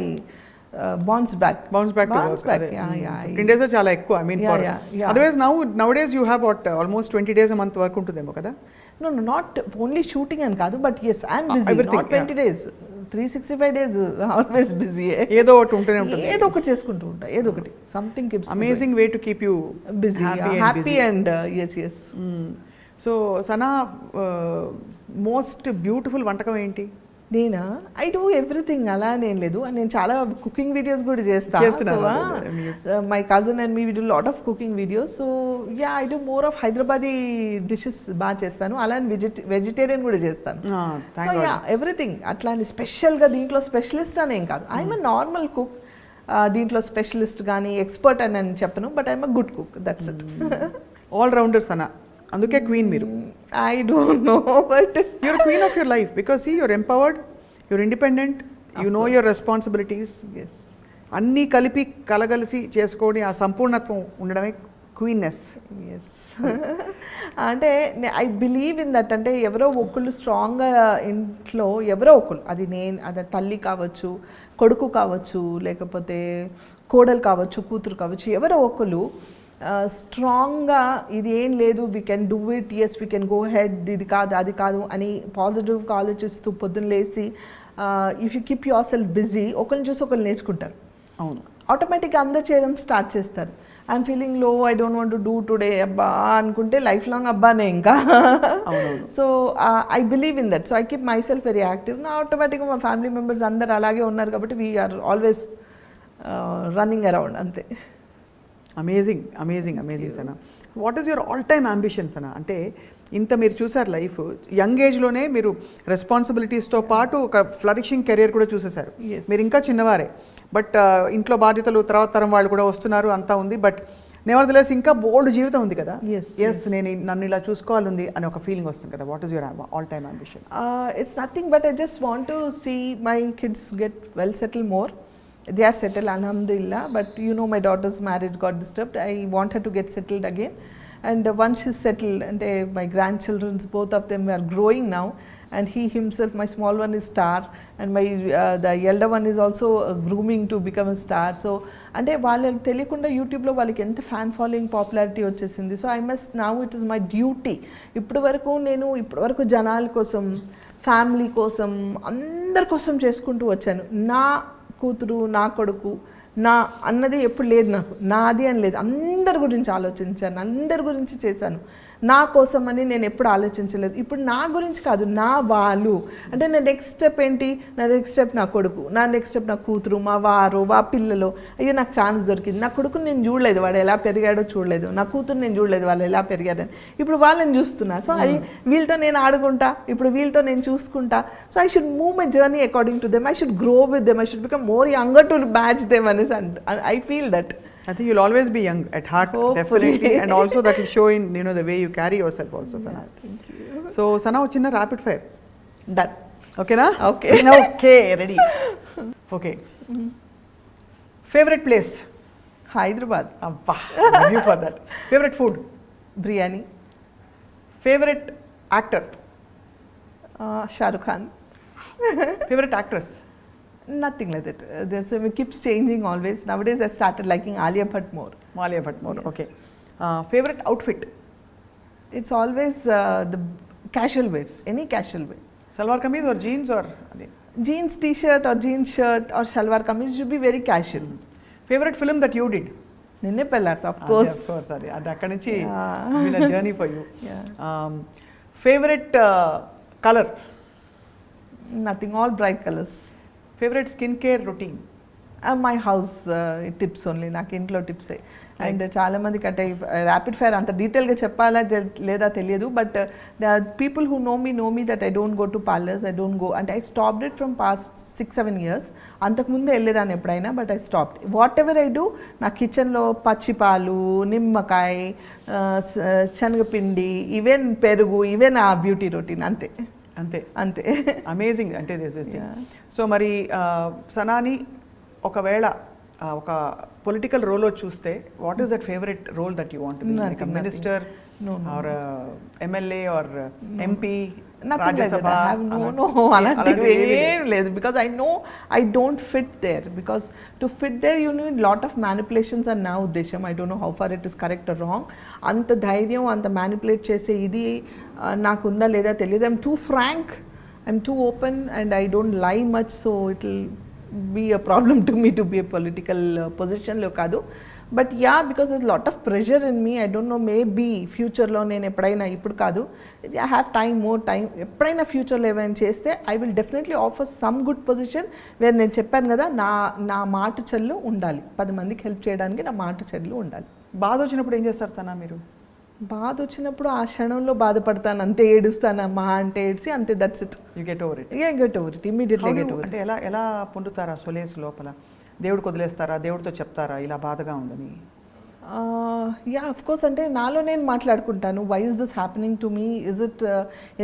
bounce back. 15 days చాలా ఎక్కువ. I mean otherwise nowadays you have what almost 20 days a month work ఉంటుందేమో కదా? No, not only shooting అని కాదు, but yes I'm busy. Not 20 days, 365 days always busy. ఏదో ఒకటి ఉంటూనే ఉంటుంది, ఏదో ఒకటి చేసుకుంటూ ఉంటా, ఏదో ఒకటి something keeps amazing way to keep you busy, happy and yes. So Sana, most beautiful వంటకం ఏంటి నేనా ఐ డూ ఎవ్రీథింగ్ అలా నేను లేదు నేను చాలా కుకింగ్ వీడియోస్ కూడా చేస్తున్నారు. చేస్తాను my cousin and me do lot of cooking videos so yeah I do more of Hyderabadi dishes బాగా చేస్తాను అలా వెజిటేరియన్ కూడా చేస్తాను సో యా ఎవ్రీథింగ్ అట్లా అని స్పెషల్గా దీంట్లో స్పెషలిస్ట్ అని ఏం కాదు ఐఎమ్ అ నార్మల్ కుక్ దీంట్లో స్పెషలిస్ట్ కానీ ఎక్స్పర్ట్ అని నేను చెప్పను but I'm a good cook that's it all rounders అన్న, అందుకే క్వీన్ మీరు. I don't know but you're queen of your life because see you're empowered, you're independent, you know your responsibilities. Yes అన్నీ కలిపి కలగలిసి చేసుకొని ఆ సంపూర్ణత్వం ఉండడమే క్వీన్నెస్. ఎస్ అంటే ఐ బిలీవ్ ఇన్ దట్ అంటే ఎవరో ఒకళ్ళు స్ట్రాంగ్గా ఇంట్లో ఎవరో ఒకళ్ళు అది తల్లి కావచ్చు కొడుకు కావచ్చు లేకపోతే కోడలు కావచ్చు కూతురు కావచ్చు ఎవరో ఒకళ్ళు స్ట్రాంగ్గా ఇది ఏం లేదు we can do it yes we can go ahead ఇది కాదు అది కాదు అని పాజిటివ్గా ఆలోచిస్తూ పొద్దున్న లేచి if you keep yourself busy ఒకరిని చూసి ఒకరు నేర్చుకుంటారు. అవును, ఆటోమేటిక్గా అందరు చేయడం స్టార్ట్ చేస్తారు. ఐఎమ్ ఫీలింగ్ లో I don't want to do today అబ్బా అనుకుంటే లైఫ్ లాంగ్ అబ్బానే ఇంకా. So I believe in that so I keep my self very active. నా ఆటోమేటిక్గా మా ఫ్యామిలీ మెంబర్స్ అందరు అలాగే ఉన్నారు కాబట్టి వీఆర్ ఆల్వేస్ రన్నింగ్ అరౌండ్ అంతే. Amazing amazing amazing Sana. What is your all time ambitions అన్న? అంటే ఇంత మీరు చూసారు లైఫ్, యంగ్ ఏజ్లోనే మీరు రెస్పాన్సిబిలిటీస్తో పాటు ఒక ఫ్లరిషింగ్ కెరియర్ కూడా చూసేశారు. మీరు ఇంకా చిన్నవారే, బట్ ఇంట్లో బాధ్యతలు తర్వాత తరం వాళ్ళు కూడా వస్తున్నారు అంతా ఉంది, బట్ నెవర్దలెస్ ఇంకా బోల్డ్ జీవితం ఉంది కదా. ఎస్ నేను నన్ను ఇలా చూసుకోవాలంది అని ఒక ఫీలింగ్ వస్తుంది కదా. What is your all time ambition? It's nothing but I just want to see my kids get well settle more. They are settled, alhamdulillah, but you know my daughter's marriage got disturbed. I want her to get settled again, and once she's settled and my grandchildren's both of them are growing now, and he himself, my small one is star and my the elder one is also grooming to become a star. So అంటే వాళ్ళకి తెలియకుండా యూట్యూబ్లో వాళ్ళకి ఎంత ఫ్యాన్ ఫాలోయింగ్ పాపులారిటీ వచ్చేసింది. So I must now it is my duty. ఇప్పటి వరకు జనాల కోసం ఫ్యామిలీ కోసం అందరి కోసం చేసుకుంటూ వచ్చాను. నా కూతురు నా కొడుకు నా అన్నది ఎప్పుడు లేదు, నాకు నాది అని లేదు. అందరి గురించి ఆలోచించాను, అందరి గురించి చేశాను. నా కోసం అని నేను ఎప్పుడు ఆలోచించలేదు. ఇప్పుడు నా గురించి కాదు, నా వాళ్ళు అంటే నా నెక్స్ట్ స్టెప్ ఏంటి, నా నెక్స్ట్ స్టెప్ నా కొడుకు, నా నెక్స్ట్ స్టెప్ నా కూతురు, మా వారు, మా పిల్లలు. అయ్యో నాకు ఛాన్స్ దొరికింది. నా కొడుకుని నేను చూడలేదు, వాడు ఎలా పెరిగాడో చూడలేదు. నా కూతురు నేను చూడలేదు, వాళ్ళు ఎలా పెరిగారని. ఇప్పుడు వాళ్ళని చూస్తున్నా. సో అది వీళ్ళతో నేను ఆడుకుంటా, ఇప్పుడు వీళ్ళతో నేను చూసుకుంటా. So I should move my journey according to them. I should grow with them. I should become more younger to match them అనేసి I feel that. I think you'll always be young at heart, definitely, and also that will show in the way you carry yourself also, Sana. Thank you. So Sana, chinna rapid fire. Done. Okay na? Okay. Okay, ready. Okay. Favorite place? Hyderabad. Abba, love you for that. Favorite food? Biryani. Favorite actor? Shah Rukh Khan. Favorite actress? Nothing like that. It keeps changing always. Nowadays I started liking Alia Bhatt more. Alia Bhatt more. Yeah. Okay. Favorite outfit? It's always the casual wears. Any casual wear. Salwar kameez or jeans or? Jeans t-shirt or jeans shirt or shalwar kameez should be very casual. Favorite film that you did? Ninne Pellartha, of course. Of course, adi akkadi nunchi been a journey for you. Yeah. Favorite color? Nothing, all bright colors. Favorite skincare routine? My house tips only, నాకు ఇంట్లో టిప్సే. అండ్ చాలామందికి అంటే ర్యాపిడ్ ఫైర్ అంత డీటెయిల్గా చెప్పాలా లేదా తెలియదు. But the people who know me that I don't go to parlours, I don't go అంటే I stopped it from past 6-7 years. అంతకుముందు వెళ్ళేదాన్ని ఎప్పుడైనా, but I stopped. Whatever I do, నా కిచెన్లో పచ్చిపాలు, నిమ్మకాయ, శనగపిండి, ఈవెన్ పెరుగు, ఈవెన్ ఆ బ్యూటీ రొటీన్ అంతే. అంతే అమేజింగ్. అంటే సో మరి సనాని ఒకవేళ ఒక పొలిటికల్ రోల్ చూస్తే what is that favourite role that you want be? Like minister or MLA or MP, Rajya Sabha? అలాంటివి ఏం లేదు. Because I know I don't fit there. Because to fit there you need lot of manipulations అని నా ఉద్దేశం. I don't know how far it is correct or wrong. అంత ధైర్యం, అంత మ్యానిపులేట్ చేసే ఇది నాకు ఉందా లేదా తెలియదు. I'm too frank, I'm too open and I don't lie much. So it will be a problem to me to be a political పొజిషన్లో కాదు. But yeah because is lot of pressure in me. I don't know maybe ఫ్యూచర్లో నేను ఎప్పుడైనా, ఇప్పుడు కాదు, I have time, more time, ఎప్పుడైనా ఫ్యూచర్లో ఏమైనా చేస్తే I will definitely offer some good position where నేను చెప్పాను కదా నా మాట చెల్లు ఉండాలి, 10 మందికి హెల్ప్ చేయడానికి నా మాట చెల్లు ఉండాలి. బాధ వచ్చినప్పుడు ఏం చేస్తారు సనా మీరు? బాధ వచ్చినప్పుడు ఆ క్షణంలో బాధపడతాను, అంతే, ఏడుస్తాను, మా అంటే ఏడ్చి అంతే, that's it. You get over it. Get over it, immediately get over. అంటే ఎలా పొందుతారా సొలేస్ లోపల? దేవుడికి వదిలేస్తారా? దేవుడితో చెప్తారా ఇలా బాధగా ఉందని? యా అఫ్ కోర్స్, అంటే నాలో నేను మాట్లాడుకుంటాను. Why is this happening to me? Is it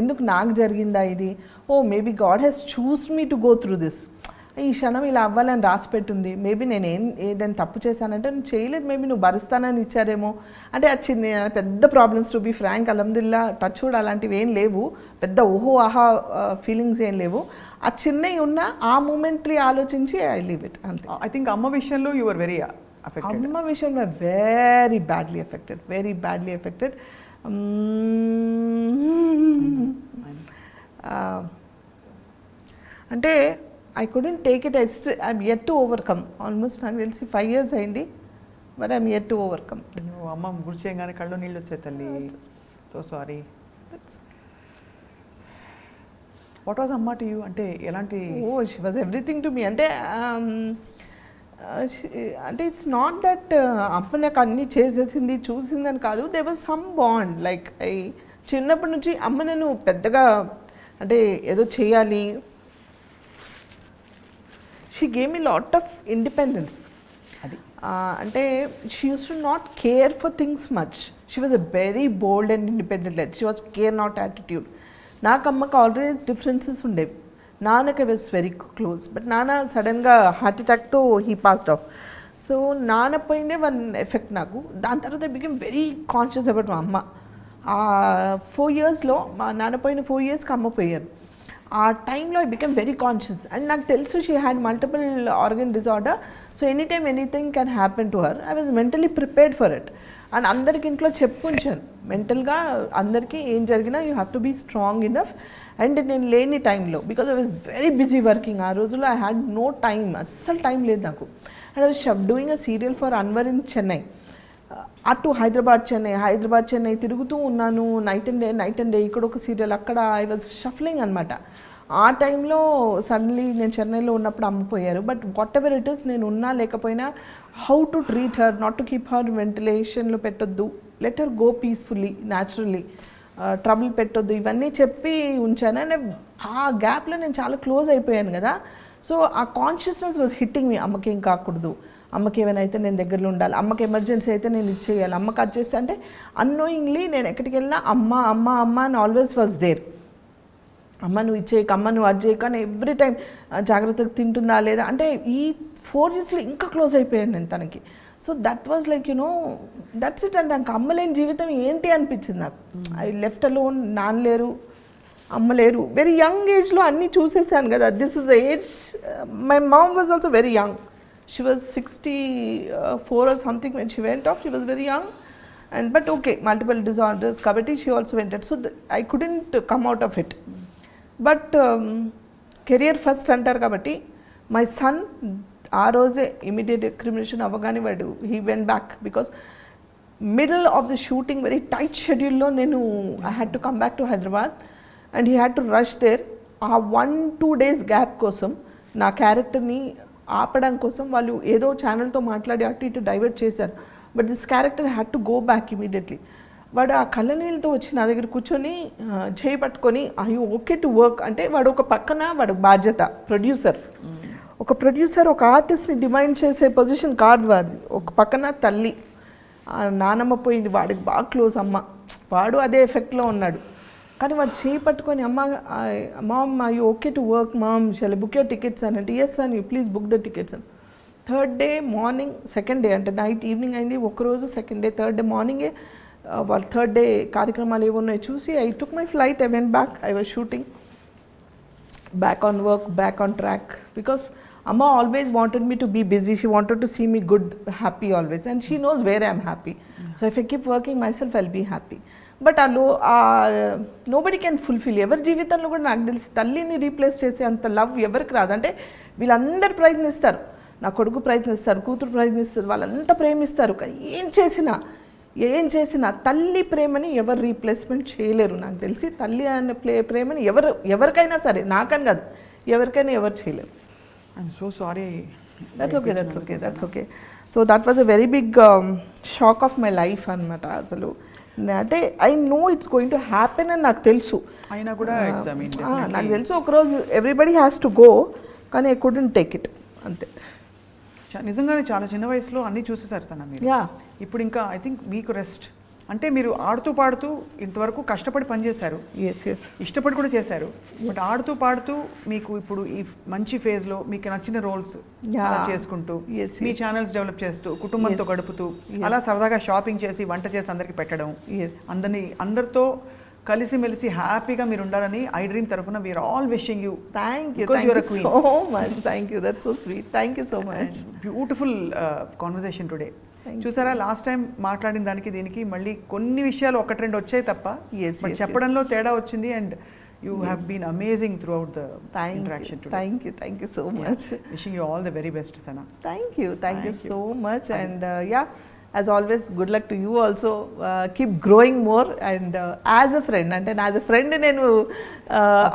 ఎందుకు నాకు జరిగిందా ఇది? Oh maybe God has choose me to go through this. ఈ క్షణం ఇలా అవ్వాలని రాసి పెట్టుంది. మేబీ నేను ఏదైనా తప్పు చేశానంటే నేను చేయలేదు, మేబీ నువ్వు భరిస్తానని ఇచ్చారేమో. అంటే అది చిన్న పెద్ద ప్రాబ్లమ్స్, టు బీ ఫ్రాంక్, అల్హమ్దుల్లా టచ్ కూడా అలాంటివి ఏం లేవు, పెద్ద ఓహో ఆహా ఫీలింగ్స్ ఏం లేవు. ఆ చిన్నవి ఉన్న ఆ మూమెంట్లీ ఆలోచించి ఐ లీవ్ ఇట్ అంతే. ఐ థింక్ అమ్మ విషయంలో యు ఆర్ వెరీ అఫెక్టెడ్. అమ్మ విషయంలో వెరీ బ్యాడ్లీ ఎఫెక్టెడ్. అంటే I couldn't take it. I'm yet to overcome. Almost నాకు తెలిసి 5 years అయింది, but I'm yet to overcome. అమ్మ గుర్తు చేయగానే కళ్ళు నీళ్ళు వచ్చాయి తల్లి. So sorry. వాట్ వాజ్ అమ్మ టు యూ? అంటే ఎలాంటి? She was everything to me. అంటే అంటే ఇట్స్ నాట్ దట్ అమ్మ నాకు అన్నీ చేసేసింది చూసిందని కాదు. They was some bond. Like చిన్నప్పటి నుంచి అమ్మ నన్ను పెద్దగా అంటే ఏదో చేయాలి, she gave me lot of independence. అది అంటే she use to not care for things much. She was a very bold and independent like. She was care not attitude. నాకు అమ్మకి ఆల్వేస్ డిఫరెన్సెస్ ఉండేవి. నాన్నకి వాజ్ వెరీ క్లోజ్, బట్ నాన్న సడన్గా హార్ట్ అటాక్తో హీ పాస్డ్ ఆఫ్. సో నాన్న పోయిందే వన్ ఎఫెక్ట్ నాకు. దాని తర్వాత I become very conscious about మా అమ్మ. 4 yearsలో మా నాన్న పోయిన 4 yearsకి అమ్మ పోయారు. ఆ టైంలో I become very conscious. And నాకు తెలుసు she had multiple organ disorder. So any time anything can happen to her. I was mentally prepared for it. And అందరికి ఇంట్లో చెప్పుంచాను మెంటల్గా, అందరికీ ఏం జరిగినా you have to be strong enough. And నేను లేని టైంలో, because I was very busy working, ఆ రోజుల్లో ఐ హ్యాడ్ నో టైం, అస్సలు టైం లేదు నాకు. And I was doing a serial for Anwar in Chennai. అటు హైదరాబాద్ చెన్నై తిరుగుతూ ఉన్నాను, నైట్ అండ్ డే ఇక్కడ ఒక సీరియల్, అక్కడ ఐ వాజ్ షఫ్లింగ్ అనమాట. ఆ టైంలో సడన్లీ నేను చెన్నైలో ఉన్నప్పుడు అమ్మిపోయారు. But whatever it is, నేను ఉన్నా లేకపోయినా how to treat her, not to keep her వెంటిలేషన్లో పెట్టొద్దు, let her go peacefully naturally, trouble పెట్టొద్దు, ఇవన్నీ చెప్పి ఉంచాను. అండ్ ఆ గ్యాప్లో నేను చాలా క్లోజ్ అయిపోయాను కదా. సో ఆ కాన్షియస్నెస్ వాజ్ హిట్టింగ్ మీ. అమ్మకి ఏం కాకూడదు, అమ్మకి ఏమైనా అయితే నేను దగ్గరలో ఉండాలి, అమ్మకి ఎమర్జెన్సీ అయితే నేను ఇచ్చేయాలి, అమ్మకి అది చేస్తే. అంటే అన్నోయింగ్లీ నేను ఎక్కడికి వెళ్ళినా అమ్మ అమ్మ అమ్మ అని ఆల్వేస్ వాజ్ దేర్. అమ్మ నువ్వు ఇచ్చేయక, అమ్మ నువ్వు అది చేయక అని ఎవ్రీ టైం జాగ్రత్తగా తింటుందా లేదా. అంటే ఈ 4 yearsలో ఇంకా క్లోజ్ అయిపోయాను నేను తనకి. So that was like that's ఇట్. అంటే నాకు అమ్మ లేని జీవితం ఏంటి అనిపించింది నాకు. ఐ లెఫ్ట్ అలోన్, నాన్న లేరు, అమ్మ లేరు. వెరీ యంగ్ ఏజ్లో అన్నీ చూసేసాను కదా. This is the age. My mom was also very young. She was 64 or something when she went off. She was very young, but okay, multiple disorders. Kabatti she also went out. So I couldn't come out of it. But career first antaru kabatti my son aa roje immediate cremation avagane vadu he went back because middle of the shooting very tight schedule lo nenu I had to come back to Hyderabad and he had to rush there. ఆ 1-2 days gap కోసం నా క్యారెక్టర్ని ఆపడం కోసం వాళ్ళు ఏదో ఛానల్తో మాట్లాడి అటు ఇటు డైవర్ట్ చేశారు. But this character had to go back immediately. వాడు ఆ కళ్ళనీళ్ళతో వచ్చి నా దగ్గర కూర్చొని చేయి పట్టుకొని I you okay to work అంటే, వాడు ఒక పక్కన వాడు బాధ్యత ప్రొడ్యూసర్, ఒక ప్రొడ్యూసర్ ఒక ఆర్టిస్ట్ని డిమైండ్ చేసే పొజిషన్ కాదు వాడిది. ఒక పక్కన తల్లి, నానమ్మ పోయింది, వాడికి బాగా క్లోజ్ అమ్మ, వాడు అదే ఎఫెక్ట్లో ఉన్నాడు. కానీ వాడు చేయి పట్టుకొని mom I you okay to work mom, shall book your tickets అని అంటే, ఎస్ అని, ప్లీజ్ బుక్ ద టికెట్స్ అని. 3rd day morning, 2nd day అంటే నైట్ ఈవినింగ్ అయింది ఒకరోజు, 2nd day 3rd day మార్నింగే వాళ్ళ 3rd day కార్యక్రమాలు ఏమున్నాయో చూసి I took my flight, I went back, I was shooting back on work, back on track. Because అమ్మ always wanted me to be busy, she wanted to see me good, happy always, and she knows where I'm happy. So if I keep working myself I'll be happy. But nobody can fulfil. ఎవరి జీవితంలో కూడా నాకు తెలిసి తల్లిని రీప్లేస్ చేసే అంత లవ్ ఎవరికి రాదు. అంటే వీళ్ళందరూ ప్రయత్నిస్తారు, నా కొడుకు ప్రయత్నిస్తారు, కూతురు ప్రయత్నిస్తుంది, వాళ్ళంతా ప్రేమిస్తారు. కానీ ఏం చేసినా తల్లి ప్రేమని ఎవరు రీప్లేస్మెంట్ చేయలేరు. నాకు తెలిసి తల్లి అనే ప్రేమని ఎవరికైనా సరే, నాకని కాదు, ఎవరికైనా ఎవరు చేయలేరు. I'm so sorry. That's okay. So that was a very big shock of my life అనమాట. అసలు అంటే I know it's going to happen అని నాకు తెలుసు. అయినా కూడా నాకు తెలుసు ఒకరోజు ఎవ్రీబడి హ్యాస్ టు గో, కానీ ఐ కుడెంట్ టేక్ ఇట్ అంతే. నిజంగానే చాలా చిన్న వయసులో అన్నీ చూసేసారు సన్న మీరు. ఇప్పుడు ఇంకా ఐ థింక్ మీకు రెస్ట్ అంటే మీరు ఆడుతూ పాడుతూ ఇంతవరకు కష్టపడి పనిచేశారు, ఇష్టపడి కూడా చేశారు. బట్ ఆడుతూ పాడుతూ మీకు ఇప్పుడు ఈ మంచి ఫేజ్లో మీకు నచ్చిన రోల్స్ చేసుకుంటూ మీ ఛానల్స్ డెవలప్ చేస్తూ కుటుంబంతో గడుపుతూ అలా సరదాగా షాపింగ్ చేసి వంట చేసి అందరికి పెట్టడం, అందరితో కలిసిమెలిసి హ్యాపీగా మీరు ఉండాలని ఐ డ్రీమ్ తరఫున we are all wishing you. Thank you so much. Thank you, that's so sweet. Thank you so much. Beautiful conversation today. చూసారా, లాస్ట్ టైం మాట్లాడిన దానికి దీనికి మళ్ళీ కొన్ని విషయాలు ఒకటి రెండు వచ్చాయి తప్ప, బట్ చెప్పడంలో తేడా వచ్చింది. And you have been amazing throughout the interaction today. Thank you so much. Wishing you all the very best Sana. Thank you so much. And as always, good luck to you also. Keep growing more, and as a friend, and as a friend nenu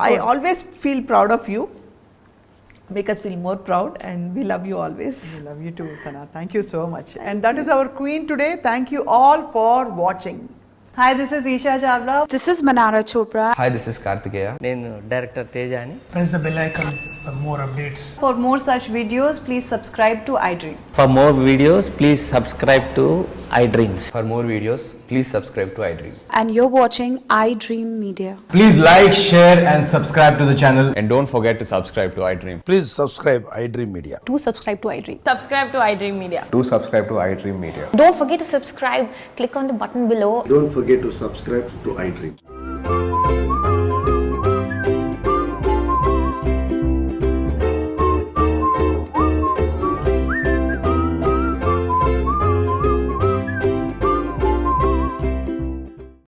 I always feel proud of you. Make us feel more proud, and we love you always. We love you too, Sana. Thank you so much. And that is our queen today. Thank you all for watching. Hi, this is Isha Chavla. This is Manara Chopra. Hi, this is Kartikeya. నేను డైరెక్టర్ తేజ అని. Press the bell icon for more updates. For more such videos, please subscribe to iDream. For more videos, please subscribe to iDreams. For more videos, please subscribe to iDream. And you're watching iDream Media. Please like, share and subscribe to the channel. And don't forget to subscribe to iDream. Please subscribe iDream Media. Do subscribe to iDream. Subscribe to iDream Media. Do subscribe to iDream Media. Don't forget to subscribe. Click on the button below. Don't forget to subscribe to iDream.